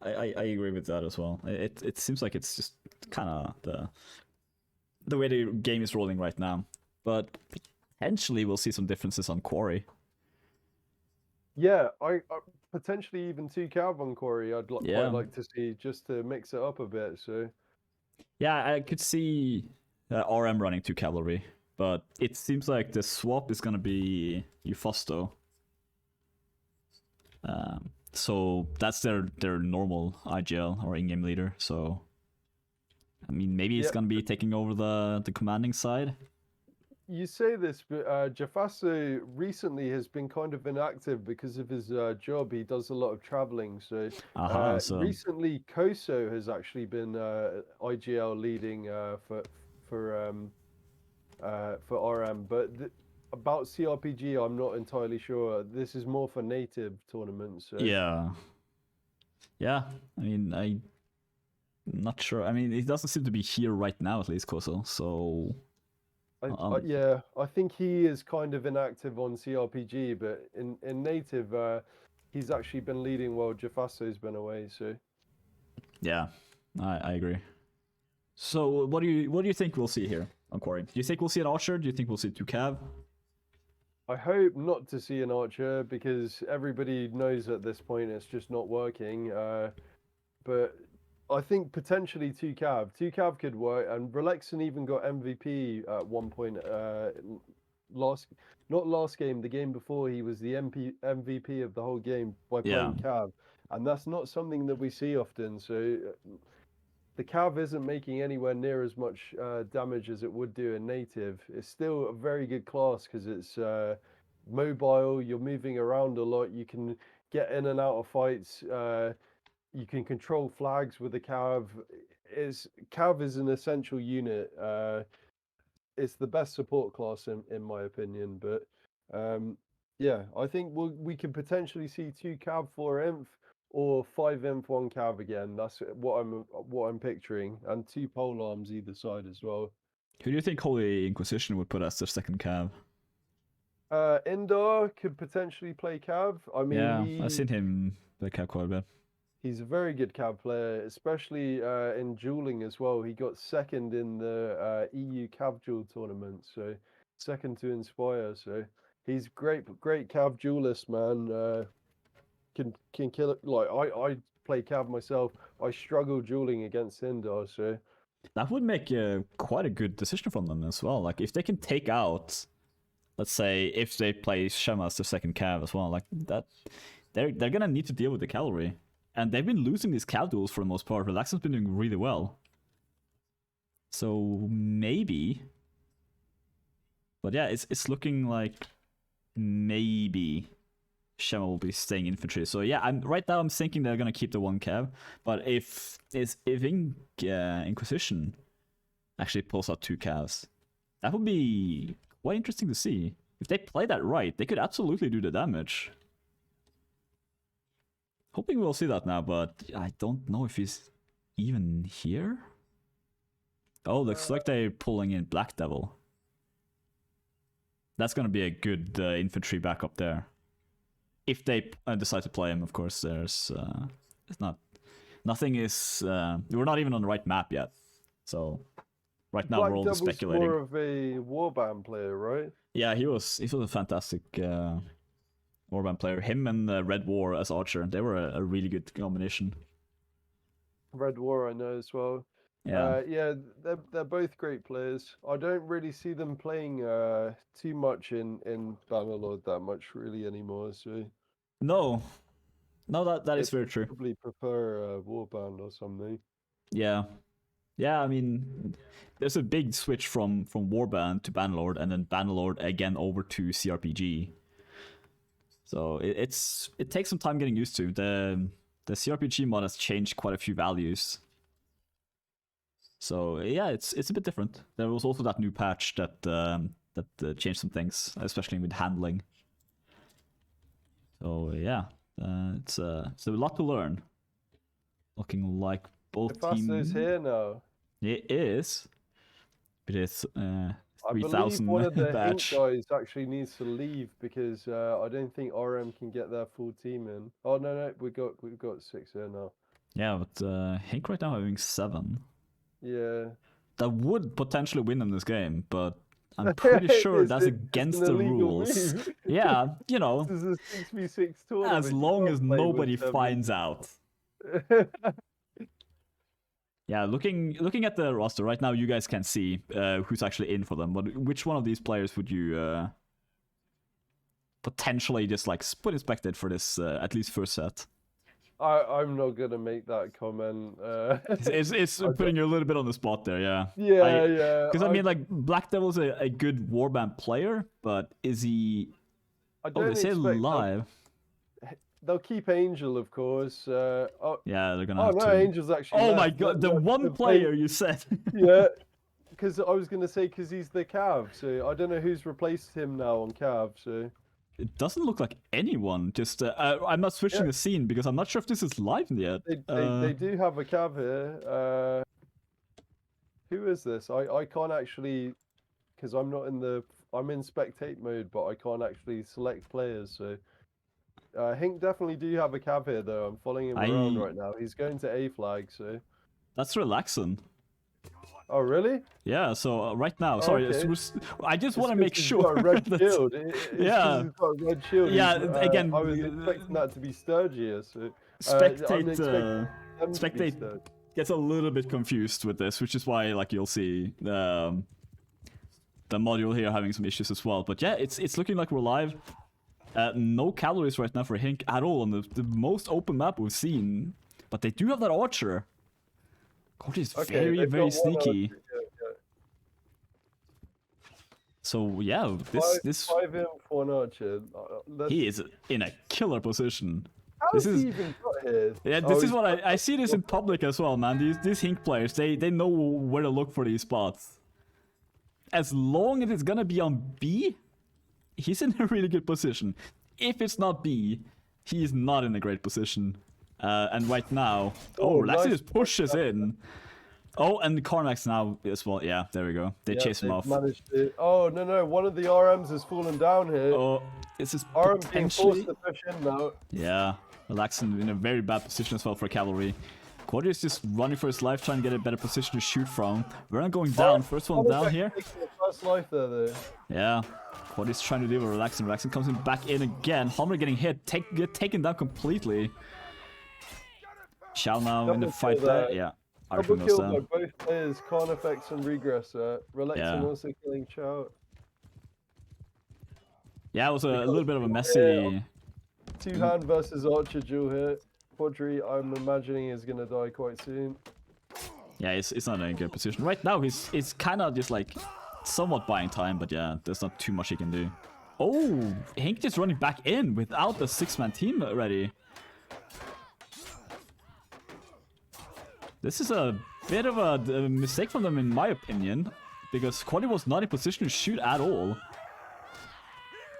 I agree with that as well. It seems like it's just kind of the way the game is rolling right now, but potentially we'll see some differences on Quarry. yeah, I potentially even 2 cav on Quarry. Yeah. quite like to see just to mix it up a bit. So Yeah, I could see RM running 2 cavalry, but it seems like the swap is gonna be Eufosto. So that's their normal IGL or in-game leader. So I mean, maybe it's yeah, gonna be taking over the commanding side. you say this, but Jafaso recently has been kind of inactive because of his job. He does a lot of traveling. So So recently, Koso has actually been IGL leading for RM. But about cRPG, I'm not entirely sure. This is more for native tournaments. So. yeah, I mean, I'm not sure. I mean, it doesn't seem to be here right now, at least, Koso. So Yeah, I think he is kind of inactive on cRPG, but in native, he's actually been leading while Jafaso's been away. So yeah, I agree. So what do you think we'll see here on Quarry? Do you think we'll see an archer? Do you think we'll see 2 cav? I hope not to see an archer because everybody knows at this point it's just not working. But I think potentially 2 cav. 2 cav could work, and Relexon even got MVP at one point. Not last game, the game before, he was the MVP of the whole game by playing cav, and that's not something that we see often. So the cav isn't making anywhere near as much damage as it would do in native. It's still a very good class because it's mobile. You're moving around a lot. You can get in and out of fights. You can control flags with the cav. Cav is an essential unit. It's the best support class in my opinion. But yeah, I think we could potentially see 2 cav, 4 inf, or 5 inf, 1 cav again. That's what I'm picturing, and 2 pole arms either side as well. Who do you think Holy Inquisition would put as their second cav? Indar could potentially play cav. I mean, Yeah, I've seen him play cav quite a bit. He's a very good cav player, especially in dueling as well. He got second in the EU cav duel tournament, so second to Inspire. So he's great cav duelist, man. Can kill it. Like I play cav myself. I struggle dueling against Indar, so that would make quite a good decision from them as well. Like if they can take out, let's say, if they play Shema as the second cav as well, like that, they're gonna need to deal with the cavalry. And they've been losing these cav duels for the most part. Relaxon's been doing really well. So maybe. But yeah, it's looking like maybe Shema will be staying infantry. So yeah, right now I'm thinking they're gonna keep the 1 cav. But if Inquisition actually pulls out 2 cavs, that would be quite interesting to see. If they play that right, they could absolutely do the damage. Hoping we'll see that now, but I don't know if he's even here. Oh, looks like they're pulling in Black Devil. That's gonna be a good infantry backup there. If they decide to play him, of course. It's not. Nothing is. We're not even on the right map yet. So right now Black we're all Devil's speculating. more of a warband player, right? Yeah, he was a fantastic warband player. Him and Red War as Archer, they were a really good combination. Red War, I know as well. Yeah. Yeah, they're both great players. I don't really see them playing too much in Bannerlord that much really anymore. So No, that is very true. Probably prefer Warband or something. Yeah, I mean, there's a big switch from Warband to Bannerlord, and then Bannerlord again over to cRPG. So it takes some time getting used to. The cRPG mod has changed quite a few values. So yeah, it's a bit different. There was also that new patch that that changed some things, especially with handling. So yeah, it's a lot to learn. Looking like both The teams. faster's here now. It is. But it's I believe 3,000 one of the HINQ badge. guys actually needs to leave because I don't think RM can get their full team in. Oh no, we've got 6 here now. Yeah, but HINQ right now having 7. Yeah. That would potentially win them this game, but I'm pretty sure that's against the rules. Move. Yeah, you know, This is a 6v6 tournament. as You long can't as play with nobody 7. finds out. Yeah, looking at the roster right now, you guys can see who's actually in for them. But which one of these players would you potentially just like put in spectate for this at least first set? I'm not gonna make that comment. It's putting you a little bit on the spot there, yeah. Yeah. Because I mean, like Black Devil's a good warband player, but is he? I Oh, don't they say expect live. They'll keep Angel, of course. Yeah, they're gonna Oh have no, to. Angel's actually. Oh left. my god, the one player you said. Yeah, because I was gonna say because he's the Cav, so I don't know who's replaced him now on Cav. So It doesn't look like anyone. Just I'm not switching the scene because I'm not sure if this is live yet. they do have a Cav here. Who is this? I can't actually, because I'm not in the. I'm in spectate mode, but I can't actually select players. So HINQ definitely do have a Cav here, though. I'm following him around right now. He's going to A flag, so. That's relaxing. Oh really? Yeah. So right now, sorry, okay. I just want to make sure. He's got a red that- shield. Yeah. He's got a red shield. Yeah, again, I was expecting that to be Sturgier. So Spectate Spectate gets a little bit confused with this, which is why like you'll see the module here having some issues as well. But yeah, it's looking like we're live. No calories right now for HINQ at all on the most open map we've seen. But they do have that archer. God, he's very sneaky. So yeah, this 5 imp, 1 archer. he is in a killer position. How This has is he even got here? yeah. This is what I see this in public as well, man. These HINQ players, they know where to look for these spots. As long as it's gonna be on B, he's in a really good position. If it's not B, he's not in a great position. And right now, Laxi nice. just pushes in. Oh, and Carmax now as well. Yeah, there we go. They chase him off. Managed to... Oh no, one of the RMs has fallen down here. Oh, this is RM being potentially. forced to push in now. Yeah, Laxon in a very bad position as well for cavalry. Quadri is just running for his life, trying to get a better position to shoot from. We're not going down. First one down here. First life there, though. Yeah. Quadri's trying to deal with Relaxon. Relaxon comes in back in again. Hummer getting hit. Get taken down completely. Chow now in the fight there. Yeah. Double kill by both players, Carnifex and Regressor. Relaxon also killing Chow. Yeah, it was a little bit of a messy... Two-hand versus Archer duel here. Quadri, I'm imagining, is going to die quite soon. Yeah, it's not in a good position. Right now, he's kind of just like somewhat buying time, but yeah, there's not too much he can do. Oh, HINQ just running back in without the 6-man team ready. This is a bit of a mistake from them in my opinion, because Quadri was not in position to shoot at all.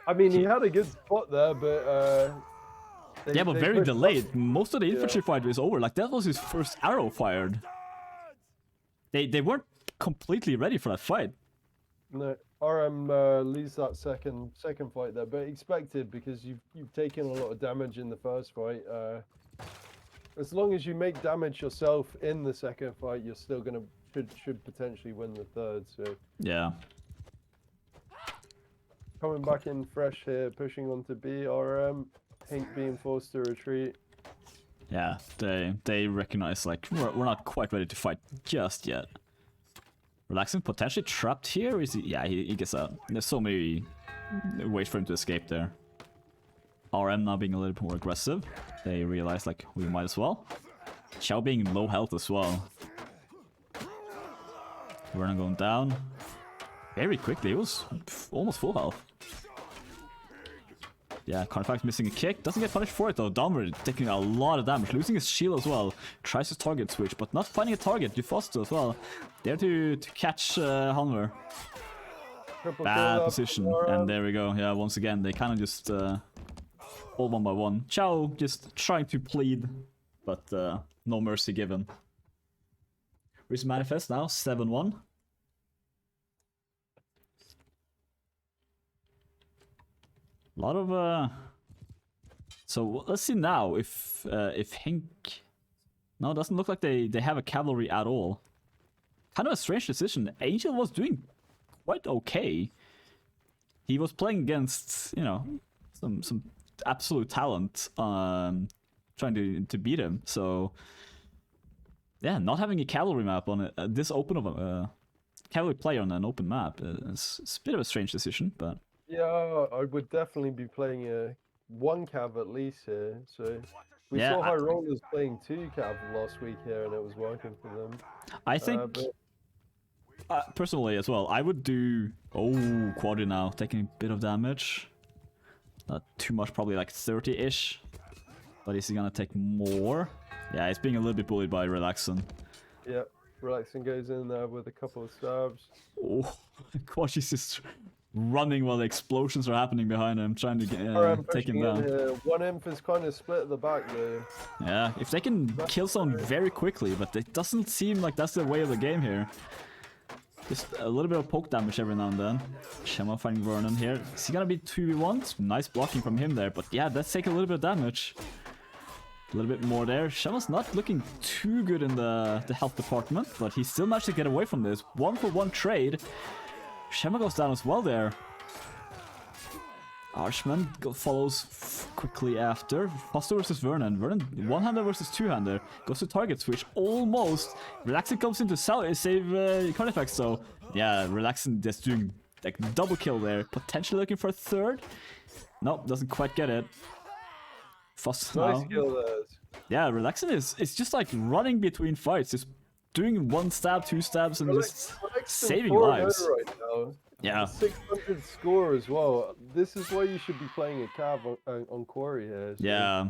I mean, he had a good spot there, but... yeah, but very delayed. Most of the infantry fight was over. Like, that was his first arrow fired. They weren't completely ready for that fight. No, RM leads that second fight there, but expected because you've taken a lot of damage in the first fight. As long as you make damage yourself in the second fight, you're still gonna should potentially win the third. So yeah. Coming back in fresh here, pushing on to B. RM, HINQ being forced to retreat. Yeah, they recognize like we're not quite ready to fight just yet. Relaxing potentially trapped here. Is he? Yeah, he gets out. There's so many ways for him to escape there. RM now being a little bit more aggressive. They realize like we might as well. Xiao being low health as well. We're not going down very quickly. It was almost full health. Yeah, Carnifex missing a kick. Doesn't get punished for it though. Dahmer taking a lot of damage. Losing his shield as well. Tries his target switch, but not finding a target. Dufoster as well. There to catch Hanver. Triple Bad kill up, position. And there we go. Yeah, once again, they kind of just all one by one. Chow just trying to plead, but no mercy given. Where's Manifest now? 7-1. A lot of so let's see now if HINQ. No, it doesn't look like they have a cavalry at all. Kind of a strange decision. Angel was doing quite okay. He was playing against, you know, some absolute talent, trying to beat him. So yeah, not having a cavalry map on this open of a cavalry player on an open map is a bit of a strange decision, but Yeah, I would definitely be playing a 1 cav at least here. So we yeah, saw High Rollers playing 2 cav last week here, and it was working for them. I think personally as well, I would do Quadri now, taking a bit of damage. Not too much, probably like 30-ish. But is he gonna take more? Yeah, he's being a little bit bullied by Relaxin. Yep, Relaxin goes in there with a couple of stabs. Oh, Quadri's just running while the explosions are happening behind him, trying to take him down. One imp is kind of split at the back there. Yeah, if they can kill someone very quickly, but it doesn't seem like that's the way of the game here. Just a little bit of poke damage every now and then. Shema finding Vernon here. Is he gonna be 2v1? Nice blocking from him there, but yeah, that's taking a little bit of damage. A little bit more there. Shema's not looking too good in the health department, but he still managed to get away from this. 1-for-1 trade. Shema goes down as well there. Archman follows quickly after. Foster versus Vernon. Vernon, one-hander versus two-hander. Goes to target switch. Almost. Relaxin comes in to save card effects, so yeah, Relaxin just doing like double kill there. Potentially looking for a third. Nope, doesn't quite get it. Foster Nice now. kill there. Yeah, Relaxin is just like running between fights, just doing 1 stab, 2 stabs, and just saving lives. Right now. Yeah. 600 score as well. This is why you should be playing a cav on Quarry here. So. Yeah,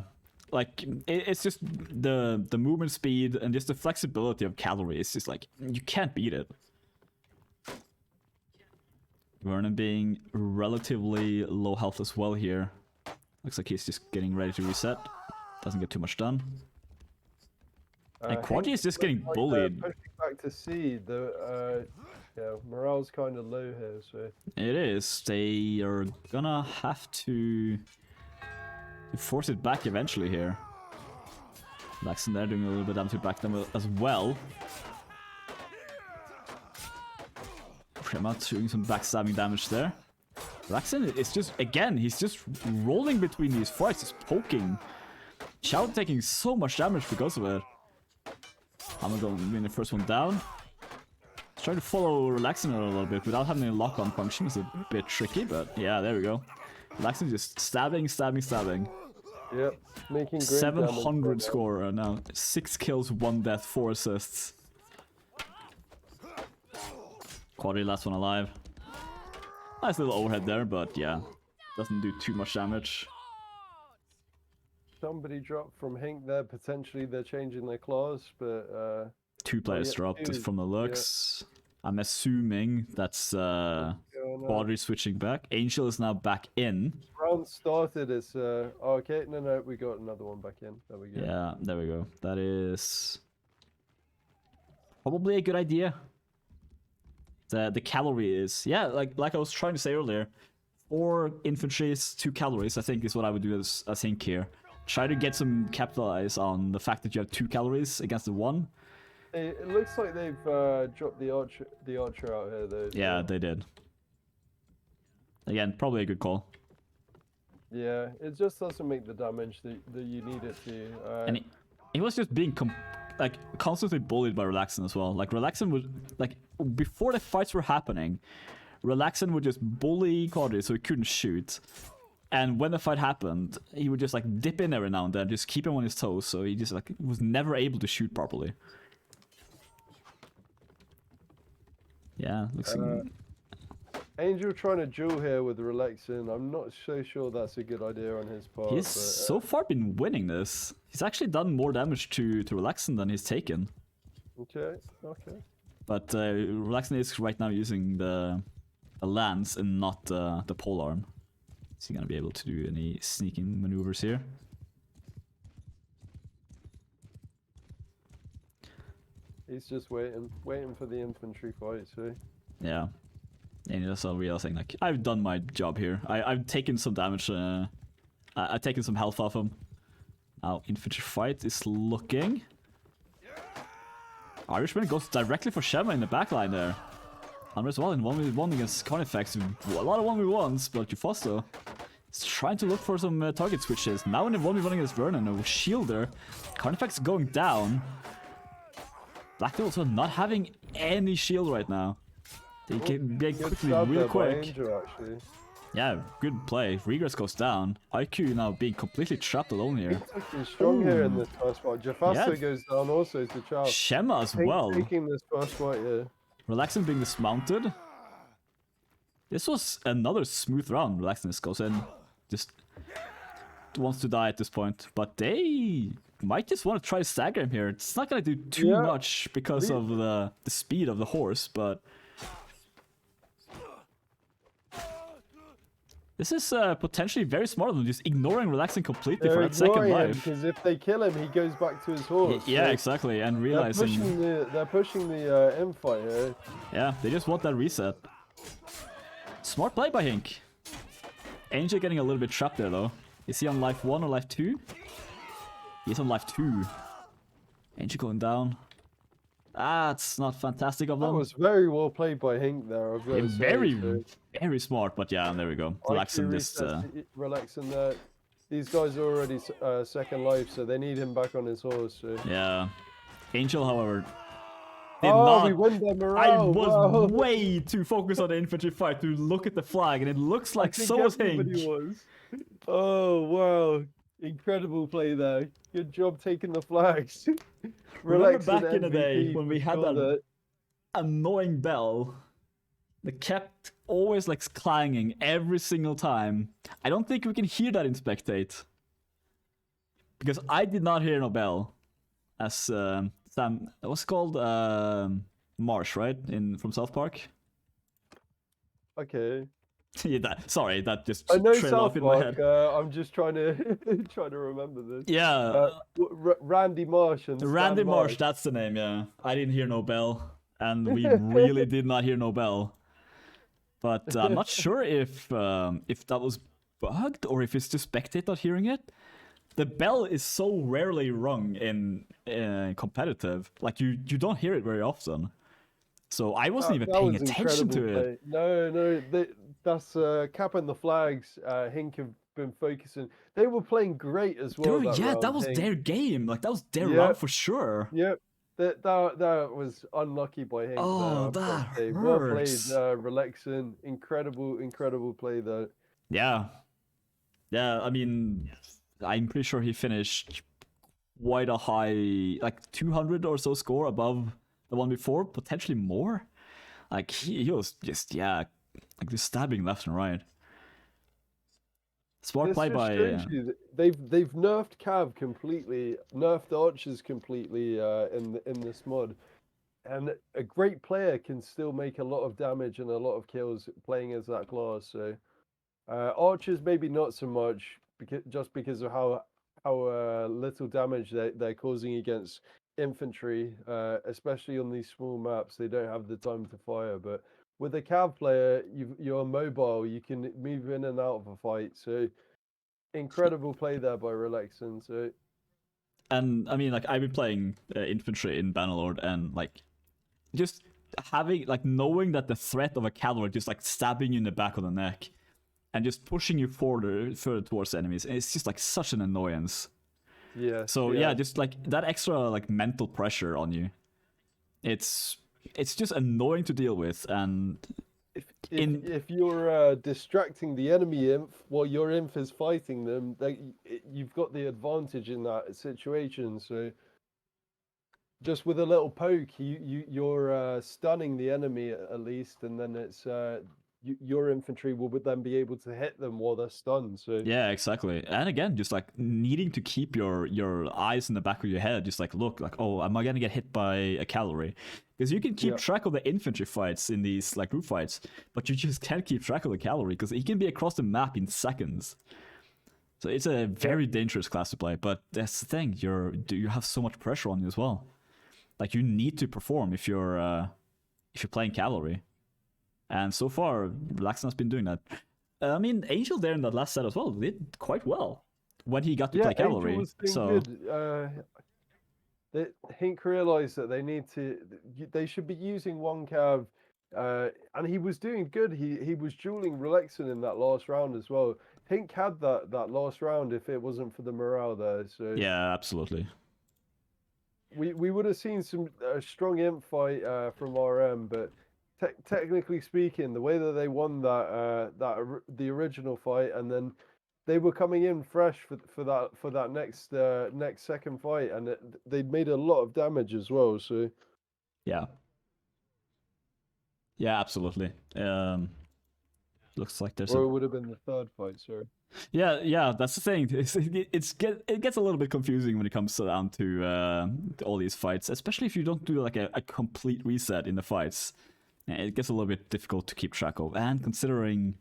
like it's just the movement speed and just the flexibility of cavalry. It's just like you can't beat it. Vernon being relatively low health as well here. Looks like he's just getting ready to reset. Doesn't get too much done. And Quadri is just getting bullied. Pushing back to C, yeah, morale's kind of low here, so... It is. They are gonna have to force it back eventually here. Laxon there doing a little bit of damage to back them as well. Prema doing some backstabbing damage there. Laxon is just, again, he's just rolling between these fights, just poking. Chow taking so much damage because of it. I'm gonna go win the first one down. Trying to follow Relaxin a little bit without having a lock-on function is a bit tricky, but yeah, there we go. Relaxin just stabbing. Yep, making great 700 score now. 6 kills, 1 death, 4 assists. Quadri last one alive. Nice little overhead there, but yeah, doesn't do too much damage. Somebody dropped from HINQ there. Potentially they're changing their claws, but 2 players dropped just from the looks. Yeah. I'm assuming that's Quadri switching back. Angel is now back in. Round started as okay, no, we got another one back in. There we go. Yeah, there we go. That is probably a good idea. The cavalry is, yeah, like I was trying to say earlier, 4 infantries, 2 cavalries, I think is what I would do as HINQ here. Try to get some capitalize on the fact that you have 2 cavalries against the 1. It looks like they've dropped the archer out here though. So. Yeah, they did. Again, probably a good call. Yeah, it just doesn't make the damage that you need it to. And he was just being constantly bullied by Relaxin as well. Like Relaxin would, like before the fights were happening, Relaxin would just bully Quadri so he couldn't shoot. And when the fight happened, he would just like dip in every now and then, just keep him on his toes, so he just like was never able to shoot properly. Yeah, looks like... Angel trying to duel here with Relaxin. I'm not so sure that's a good idea on his part. He's so far been winning this. He's actually done more damage to Relaxin than he's taken. Okay. But Relaxin is right now using the a lance and not the polearm. Is he gonna be able to do any sneaking maneuvers here? He's just waiting for the infantry fight. So Yeah. And he's also realizing, like, I've done my job here. I've taken some damage. I've taken some health off him. Now, infantry fight is looking... Irishman goes directly for Shema in the backline there. Andre as well in 1v1 against Carnifex. A lot of 1v1s, but Jufosto is trying to look for some target switches. Now in the 1v1 against Vernon, a shield there. Carnifex going down. Black Devil also not having any shield right now. They can get quickly, real quick. Angel, actually. Yeah, good play. Regress goes down. IQ now being completely trapped alone here. He's strong here in this first fight. Jafasta goes down also to Charles. Shema as well. Taking this first fight here. Relaxing being dismounted. This was another smooth round. Relaxing goes in. Just wants to die at this point. But they might just want to try to stagger him here. It's not going to do too much because of the speed of the horse, but... This is potentially very smart of them, just ignoring Relaxing completely for that second life. Because if they kill him, he goes back to his horse. Yeah, so exactly, and realizing... They're pushing the infight here. Yeah, they just want that reset. Smart play by HINQ. Angel getting a little bit trapped there, though. Is he on life 1 or life 2? He's on life 2. Angel going down. Ah, it's not fantastic of them. That was very well played by HINQ there. I've got to say, very smart, but yeah, there we go. Relaxing just... Relaxing there. These guys are already second life, so they need him back on his horse. So. Yeah. Angel, however, we win their morale. I was way too focused on the infantry fight to look at the flag, and it looks like so was HINQ. Oh, wow. Incredible play there. Good job taking the flags. Remember back in the day when we had that annoying bell that kept always like clanging every single time? I don't think we can hear that in Spectate. Because I did not hear no bell. As Sam, what's it called? Marsh, right? From South Park? Okay. Yeah, that just I know trailed off in my head. I'm just trying to remember this. Yeah. Randy Marsh and Randy Marsh, that's the name, yeah. I didn't hear no bell, and we really did not hear no bell. But I'm not sure if that was bugged or if it's just Spectate not hearing it. The bell is so rarely rung in competitive. Like you don't hear it very often. So I wasn't even paying attention to it. No, that's capping the flags. HINQ have been focusing. They were playing great as well. That was their game. Like that was their round for sure. Yep. That was unlucky by HINQ. Oh, that hurts. Well played, Relaxing. Incredible play though. Yeah. I mean, I'm pretty sure he finished quite a high, like 200 or so score above the one before, potentially more. Like he was just like just stabbing left and right. Smart play by. They've nerfed Cav completely, nerfed Archers completely in this mod, and a great player can still make a lot of damage and a lot of kills playing as that class. So Archers maybe not so much because of how little damage they're causing against infantry, especially on these small maps. They don't have the time to fire, but with a Cav player, you're mobile, you can move in and out of a fight. So incredible play there by Relaxing. So, and I mean, like I've been playing infantry in Bannerlord, and like just having knowing that the threat of a cavalry just like stabbing you in the back of the neck and just pushing you further towards enemies, it's just like such an annoyance. Yeah. So yeah, just like that extra like mental pressure on you. It's just annoying to deal with, and if you're distracting the enemy imp while your imp is fighting them, you've got the advantage in that situation. So just with a little poke, you're stunning the enemy at least, and then it's your infantry will then be able to hit them while they're stunned. So Yeah, exactly. And again, just like needing to keep your eyes in the back of your head, just like look like, oh, am I gonna get hit by a cavalry? Because you can keep track of the infantry fights in these like group fights, but you just can't keep track of the cavalry because he can be across the map in seconds. So it's a very dangerous class to play. But that's the thing, you have so much pressure on you as well. Like you need to perform if you're playing cavalry. And so far, Laxton has been doing that. I mean, Angel there in that last set as well did quite well when he got to play cavalry. Angel was doing so good. HINQ realized that they should be using one cav, and he was doing good. He was dueling Relexin in that last round as well. HINQ had that last round if it wasn't for the morale there. So yeah, absolutely. We would have seen some strong imp fight from RM, but technically speaking, the way that they won the original fight, and then they were coming in fresh for that next second fight, and they'd made a lot of damage as well. So yeah, absolutely. Looks like there's. Or it would have been the third fight. Sorry. Yeah, that's the thing. It gets a little bit confusing when it comes down to all these fights, especially if you don't do like a complete reset in the fights. It gets a little bit difficult to keep track of, and considering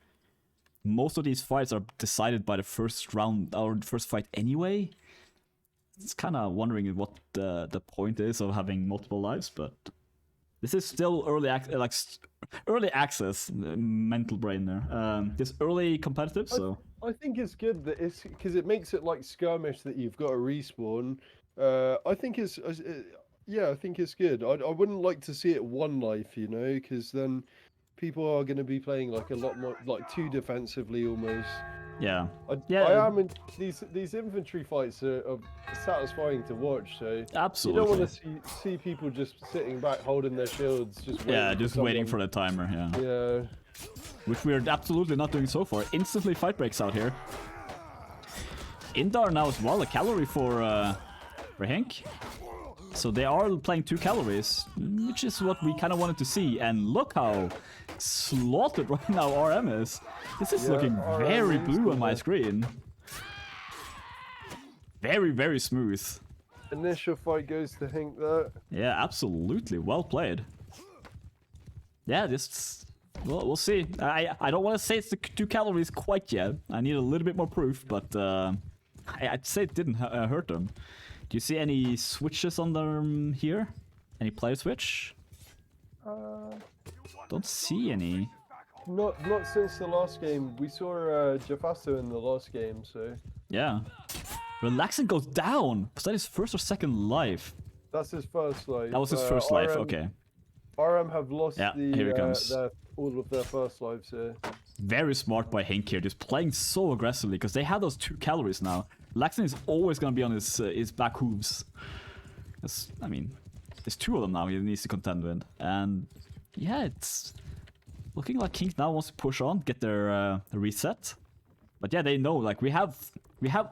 most of these fights are decided by the first round or the first fight anyway, it's kind of wondering what the point is of having multiple lives. But this is still early access, mental brain there. This early competitive, so I think it's good that it's because it makes it like skirmish that you've got to respawn. I think it's I think it's good. I wouldn't like to see it one life, because then people are going to be playing like a lot more, like too defensively almost. Yeah. I am in these infantry fights are satisfying to watch. So absolutely, you don't want to see people just sitting back holding their shields, just waiting for the timer. Yeah. Which we're absolutely not doing so far. Instantly fight breaks out here. Indar now as well, a calorie for HINQ. So they are playing 2 calories, which is what we kind of wanted to see. And look how slaughtered right now RM is. This is looking very blue on my screen. Very, very smooth. Initial fight goes to HINQ there. Yeah, absolutely. Well played. Yeah, we'll see. I don't want to say it's the 2 calories quite yet. I need a little bit more proof, but I'd say it didn't hurt them. Do you see any switches on them here? Any player switch? Don't see any. Not since the last game. We saw Jafasto in the last game, so... Yeah. Relaxing goes down! Was that his first or second life? That's his first life. That was his first life, okay. RM have lost here he comes. all of their first lives here. Very smart by HINQ here, just playing so aggressively, because they have those 2 calories now. Laxton is always going to be on his back hooves. I mean, there's 2 of them now he needs to contend with. And yeah, it's looking like HINQ now wants to push on, get their reset. But yeah, they know, like, we have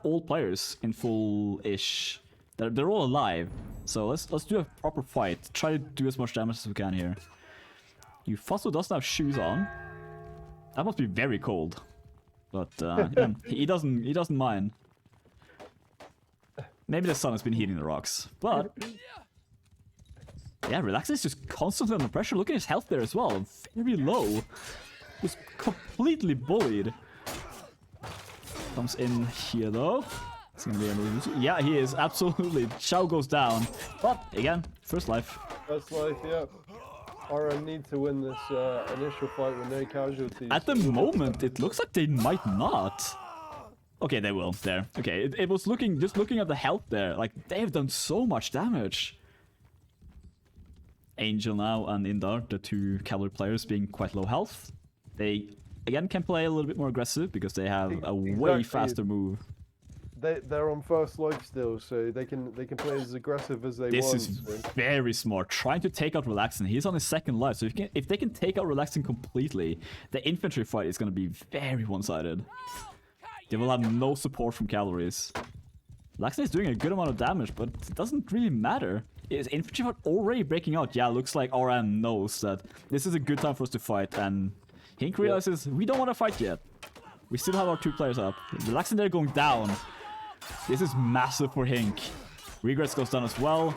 all players in full-ish. They're all alive. So let's do a proper fight. Try to do as much damage as we can here. Fossil doesn't have shoes on. That must be very cold. But yeah, he doesn't mind. Maybe the sun has been heating the rocks. But yeah, Relax is just constantly under pressure. Look at his health there as well. Very low. Just completely bullied. Comes in here though. It's gonna be a yeah, he is absolutely. Shao goes down. But again, first life. First life, yeah. RM need to win this initial fight with no casualties. At the moment, it looks like they might not. Okay, they will. There. Okay, it was just looking at the health there. Like, they've done so much damage. Angel now and Indar, the 2 calorie players, being quite low health. They, again, can play a little bit more aggressive because they have a way faster move. They're on first life still, so they can play as aggressive as they want. This is very smart. Trying to take out Relaxin. He's on his second life, so if they can take out Relaxin completely, the infantry fight is going to be very one-sided. They will have no support from calories. Relaxin is doing a good amount of damage, but it doesn't really matter. Is infantry fight already breaking out? Yeah, looks like RM knows that this is a good time for us to fight, and HINQ realizes we don't want to fight yet. We still have our 2 players up. Relaxing there going down. This is massive for HINQ. Regrets goes down as well.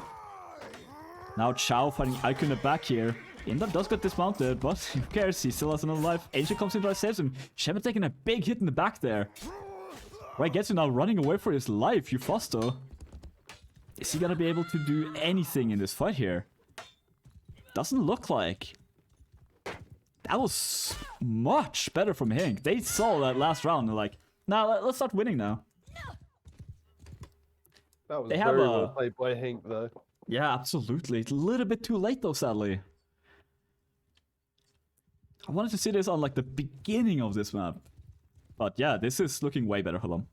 Now Chow fighting Icon in the back here. Indar does get dismounted, but who cares? He still has another life. Ancient comes in and saves him. Shema taking a big hit in the back there. Right, gets you now running away for his life. Eufasto. Is he gonna be able to do anything in this fight here? Doesn't look like. That was much better from HINQ. They saw that last round and like, nah, let's start winning now. That was very well played by HINQ though. Yeah, absolutely. It's a little bit too late though, sadly. I wanted to see this on like the beginning of this map. But yeah, this is looking way better for them.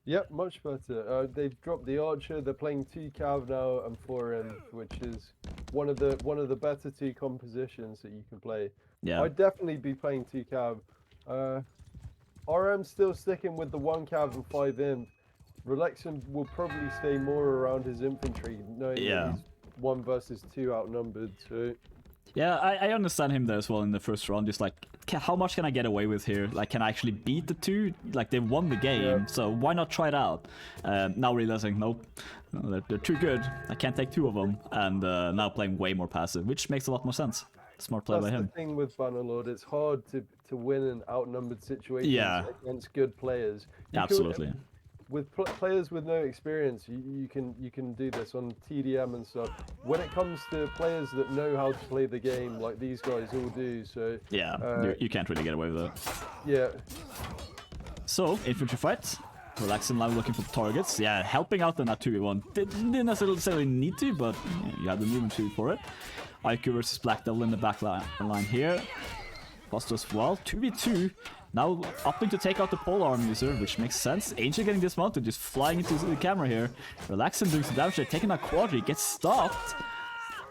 Yep, much better. They've dropped the archer. They're playing 2 cav now and 4 inf, which is one of the better 2 compositions that you can play. Yeah. I'd definitely be playing 2 cav. RM's still sticking with the 1 cav and 5 inf. Relaxin will probably stay more around his infantry, knowing that he's 1 versus 2 outnumbered. So. Yeah, I understand him there as well in the first round. Just like, how much can I get away with here? Like, can I actually beat the 2? Like, they won the game, so why not try it out? Now realizing, nope, they're too good. I can't take 2 of them, and now playing way more passive, which makes a lot more sense. Smart play by him. That's the thing with Bannerlord. It's hard to win in outnumbered situations against good players. Absolutely. With players with no experience, you can do this on TDM and stuff. When it comes to players that know how to play the game, like these guys all do, so yeah, you can't really get away with it. Yeah. So infantry fight. Relaxing now looking for targets. Yeah, helping out in that 2v1. Didn't necessarily need to, but you had the movement to for it. IQ versus Black Devil in the back line here. Foster as well. 2v2. Now upping to take out the pole arm user, which makes sense. Angel getting dismounted, just flying into the camera here. Relaxing doing some damage there, taking out Quadri, gets stopped.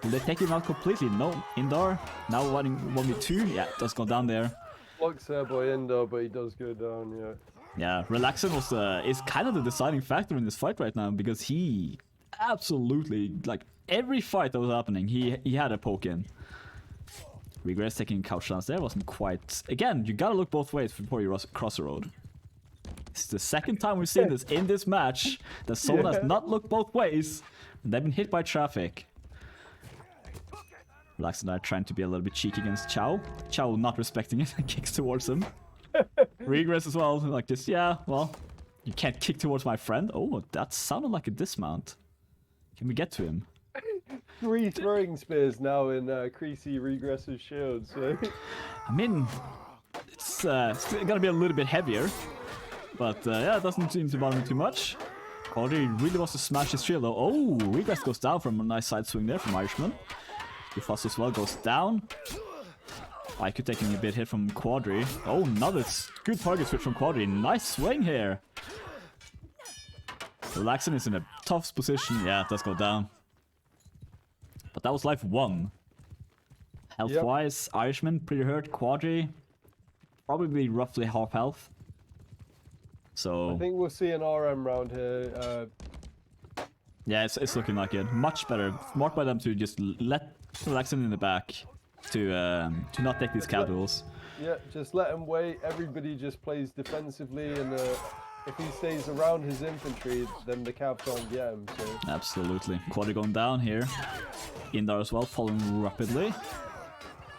Will they take him out completely? No. Indar now running 1v2. Yeah, does go down there. Blocks there by Indar, but he does go down, yeah. Yeah, Relaxin is kind of the deciding factor in this fight right now, because he absolutely, like, every fight that was happening, he had a poke in. Regrets taking couch downs there wasn't quite... Again, you gotta look both ways before you cross the road. It's the second time we've seen this in this match, that someone has not looked both ways, and they've been hit by traffic. Relax and I are trying to be a little bit cheeky against Chow. Chow not respecting it and kicks towards him. Regress as well, like this, yeah, well, you can't kick towards my friend. Oh, that sounded like a dismount. Can we get to him? 3 throwing spears now in Creasy Regress's shield, so... I mean, it's gonna be a little bit heavier, but yeah, it doesn't seem to bother me too much. Quadri really wants to smash his shield though. Oh, Regress goes down from a nice side swing there from Irishman. Ufas as well goes down. IQ taking a bit hit from Quadri. Oh, another good target switch from Quadri. Nice swing here. Relaxin is in a tough position. Yeah, it does go down. But that was life 1. Health-wise, Irishman pretty hurt. Quadri probably roughly half health. So I think we'll see an RM round here. Yeah, it's looking like it. Much better. Smart by them to just let Relaxin in the back to not take these casuals. Yeah, just let him wait. Everybody just plays defensively, and if he stays around his infantry, then the cav can't get him. So. Absolutely. Quadri going down here. Indar as well, following rapidly.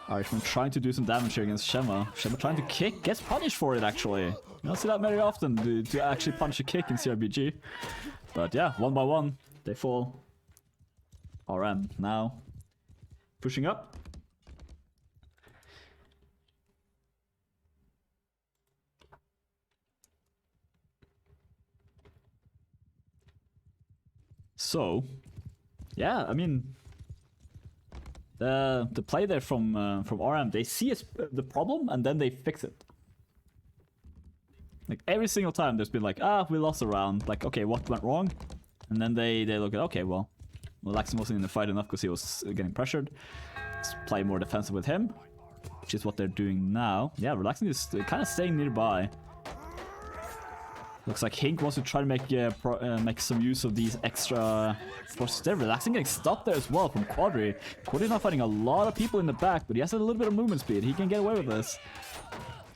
Irishman trying to do some damage here against Shema. Shema trying to kick, gets punished for it actually. You don't see that very often to actually punch a kick in cRPG. But yeah, 1 by 1, they fall. RM now pushing up. So, yeah, I mean, the play there from RM, they see the problem and then they fix it. Like every single time, there's been like, we lost a round. Like, okay, what went wrong? And then they look at, okay, well, Relaxin wasn't in the fight enough because he was getting pressured. Let's play more defensive with him, which is what they're doing now. Yeah, Relaxin is kind of staying nearby. Looks like HINQ wants to try to make some use of these extra forces. They're relaxing, getting stopped there as well from Quadri. Quadri not fighting a lot of people in the back, but he has a little bit of movement speed. He can get away with this.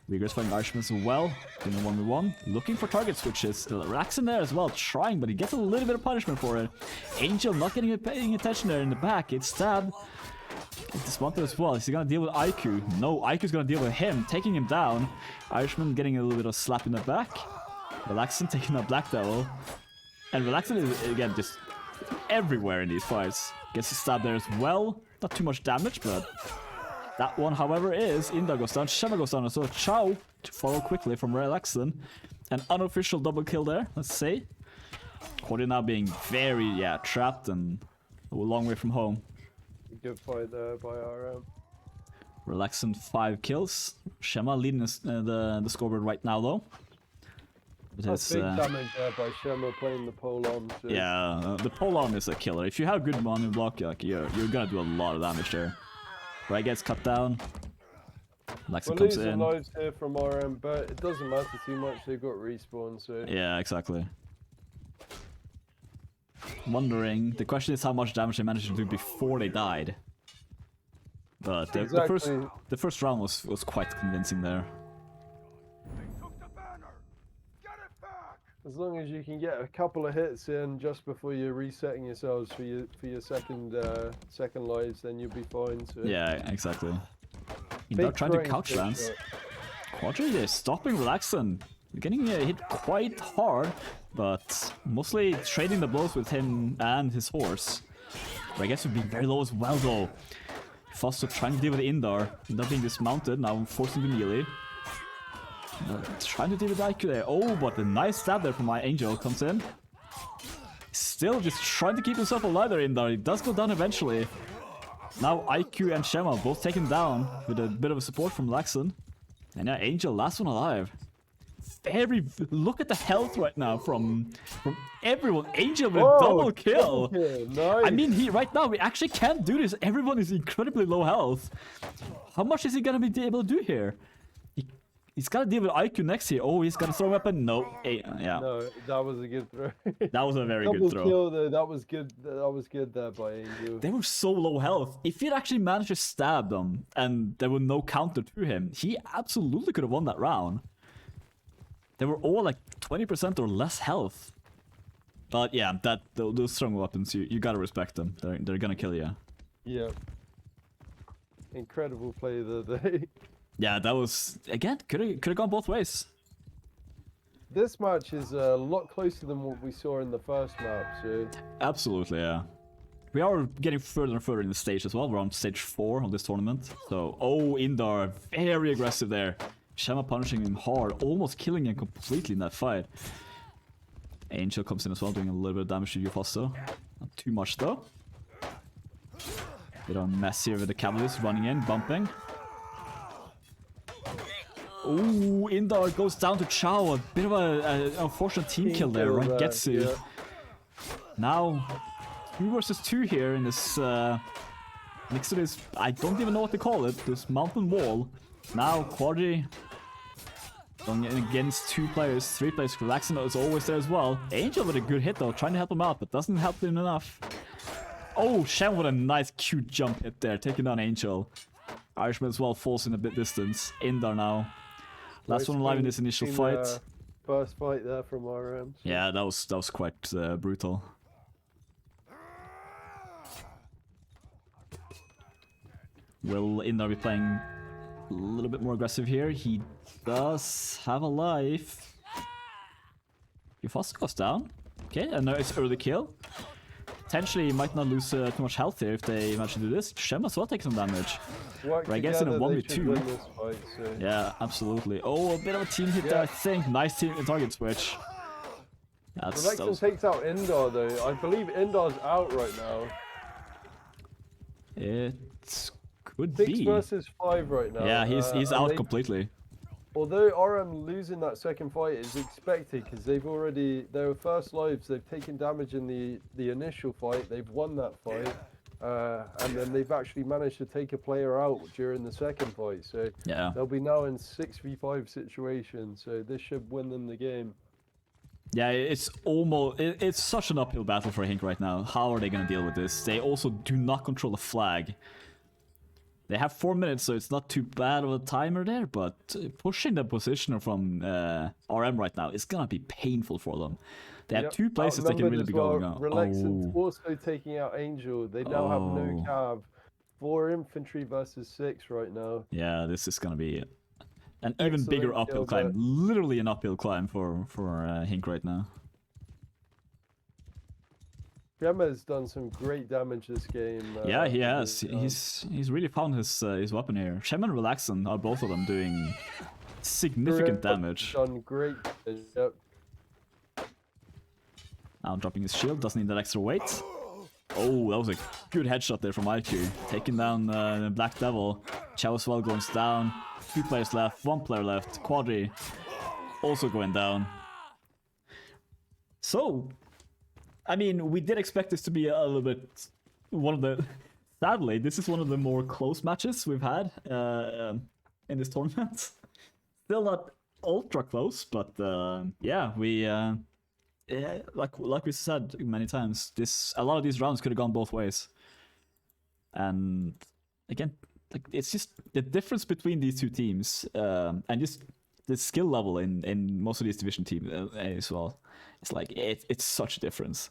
Rigor's fighting Irishman as well, doing a 1v1, looking for target switches. Relaxing there as well, trying, but he gets a little bit of punishment for it. Angel not paying attention there in the back. It's stabbed. It's dismounted as well. Is he gonna deal with IQ? No, IQ's gonna deal with him, taking him down. Irishman getting a little bit of slap in the back. Relaxin taking out Black Devil. And Relaxin is, again, just everywhere in these fights. Gets a stab there as well. Not too much damage, but that one, however, is. Indar goes down, Shema goes down, and so Chow to follow quickly from Relaxin. An unofficial double kill there, let's say. Cody now being very, trapped and a long way from home. Good fight there by RM. Relaxin 5 kills. Shema leading the scoreboard right now, though. That's big damage there by Shema playing the polearm. So. Yeah, the polearm is a killer. If you have good money block, like, you're gonna do a lot of damage there. Right gets cut down. Relaxin comes in. Lives here from RM, but it doesn't matter too much. They've got respawn, so. Yeah, exactly. Wondering. The question is how much damage they managed to do before they died. But the first round was quite convincing there. As long as you can get a couple of hits in just before you're resetting yourselves for your second lives, then you'll be fine. So. Yeah, exactly. You're trying to couch lance. Quadri is stopping Relaxin. Getting hit quite hard, but mostly trading the blows with him and his horse. But I guess would be very low as well though. Foster trying to deal with Indar. Indar being dismounted, now forcing the melee. Trying to deal with IQ there. Oh, but a nice stab there from my Angel comes in. Still just trying to keep himself alive there, Indar. He does go down eventually. Now IQ and Shema both taken down with a bit of a support from Laxon. And yeah, Angel, last one alive. Look at the health right now from everyone. Angel with a double kill. Nice. I mean, right now we actually can't do this. Everyone is incredibly low health. How much is he gonna be able to do here? He's got to deal with IQ next here. Oh, he's got to throw a weapon. No. Yeah. No, that was a good throw. That was a very good throw. Kill though. That was good. That was good there by Angel. They were so low health. If he'd actually managed to stab them and there were no counter to him, he absolutely could have won that round. They were all like 20% or less health. But yeah, those strong weapons, you gotta respect them. They're gonna kill you. Yeah. Incredible play the day. Yeah, that was, again, could have gone both ways. This match is a lot closer than what we saw in the first map, so... Absolutely, yeah. We are getting further and further in the stage as well. We're on stage 4 of this tournament. So, oh, Indar, very aggressive there. Shema punishing him hard, almost killing him completely in that fight. Angel comes in as well, doing a little bit of damage to Yufasto. Not too much, though. Bit of a mess here with the Cavaliers running in, bumping. Ooh, Indar goes down to Chow. A bit of an unfortunate team kill there, right? Getsu. Yeah. Now, 2 versus 2 here in this, next to this, I don't even know what to call it, this mountain wall. Now, Quadri going against 2 players, 3 players. Relaxin is always there as well. Angel with a good hit though, trying to help him out, but doesn't help him enough. Oh, Shen with a nice cute jump hit there, taking down Angel. Irishman as well falls in a bit distance. Indar now. Last one alive in this initial fight. First fight there from RM. So. Yeah, that was quite brutal. Will Indar be playing a little bit more aggressive here? He does have a life. Yufasa goes down. Okay, and now it's early kill. Potentially, he might not lose too much health here if they manage to do this. Shem as well takes some damage. But I guess in a 1v2. Fight, so. Yeah, absolutely. Oh, a bit of a team hit there, I think. Nice team target switch. Relaxin takes out Indar though. I believe Indar's out right now. It could 6 be. versus 5 right now. Yeah, he's out completely. Although RM losing that second fight is expected because their first lives, they've taken damage in the initial fight, they've won that fight, and then they've actually managed to take a player out during the second fight. So yeah, they'll be now in 6v5 situation. So this should win them the game. Yeah, it's almost it's such an uphill battle for HINQ right now. How are they gonna deal with this? They also do not control a flag. They have 4 minutes, so it's not too bad of a timer there, but pushing the positioner from RM right now is gonna be painful for them. They have 2 places they can really be going on. Relexant also taking out Angel. They now have no cav. 4 infantry versus 6 right now. Yeah, this is gonna be an even bigger uphill climb. Literally an uphill climb for HINQ right now. Gemma's done some great damage this game. Yeah, he has. He's really found his weapon here. Shem and Relaxon are both of them doing significant damage. Done great. Yep. Now dropping his shield, doesn't need that extra weight. Oh, that was a good headshot there from IQ. Taking down the Black Devil. Chow as well goes down. 2 players left, 1 player left. Quadri also going down. So, I mean, we did expect this to be a little bit one of the... Sadly, this is one of the more close matches we've had in this tournament. Still not ultra close, but yeah, we... yeah, like we said many times, a lot of these rounds could have gone both ways. And again, like it's just the difference between these 2 teams, and just the skill level in most of these division teams as well. It's like it's such a difference.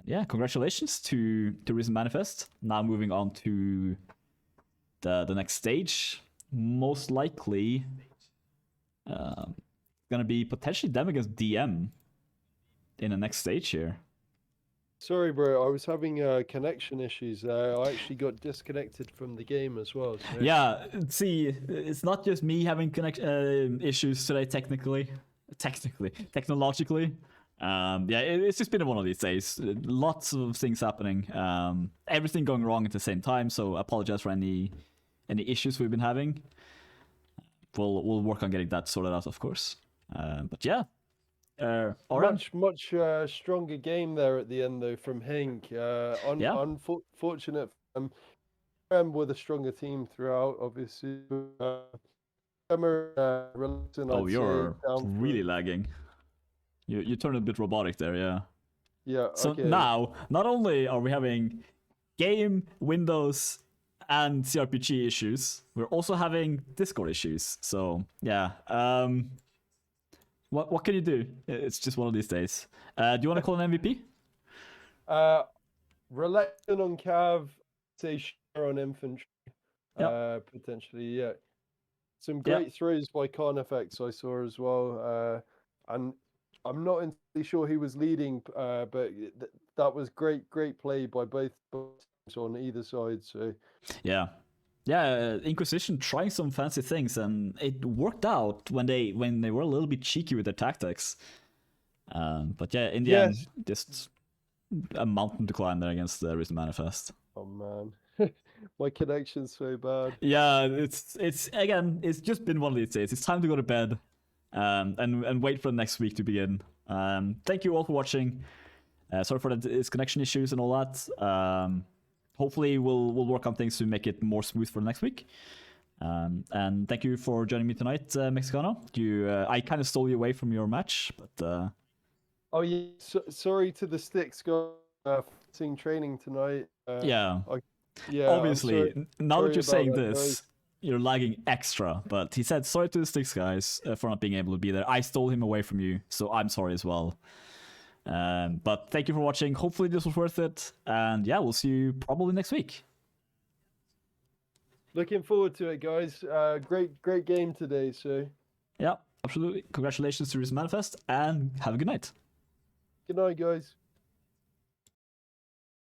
Yeah, congratulations to Risen Manifest. Now moving on to the next stage. Most likely gonna be potentially them against DM in the next stage here. Sorry, bro. I was having connection issues. I actually got disconnected from the game as well. So. Yeah, see, it's not just me having issues today. Technologically. Yeah, it's just been one of these days. Lots of things happening. Everything going wrong at the same time. So I apologize for any issues we've been having. We'll work on getting that sorted out, of course. But yeah. Much stronger game there at the end though from HINQ. Unfortunate with a stronger team throughout, obviously. You're really lagging. You turned a bit robotic there, yeah. Yeah. So okay. now, not only are we having game, Windows, and cRPG issues, we're also having Discord issues. So yeah. What can you do? It's just one of these days. Do you want to call an MVP? Relaxing on Cav, say share on infantry. Yep. Potentially, yeah. Some great throws by Carnifex I saw as well. And I'm not entirely sure he was leading, but that was great play by both teams on either side. So yeah. Inquisition trying some fancy things, and it worked out when they were a little bit cheeky with their tactics. But yeah, in the end, just a mountain to climb there against the Risen Manifest. Oh man, my connection's so bad. Yeah, it's again, it's just been one of these days. It's time to go to bed, and wait for the next week to begin. Thank you all for watching. Sorry for the connection issues and all that. Hopefully we'll work on things to make it more smooth for next week. And thank you for joining me tonight, Mexicano. I kind of stole you away from your match, but oh yeah, sorry to the sticks guys seeing training tonight. Obviously, now that you're saying this, you're lagging extra. But he said sorry to the sticks guys for not being able to be there. I stole him away from you, so I'm sorry as well. But thank you for watching. Hopefully this was worth it, and yeah, we'll see you probably next week. Looking forward to it, guys. Great game today. So yeah, absolutely. Congratulations to Risen Manifest, and have a good night. Good night, guys.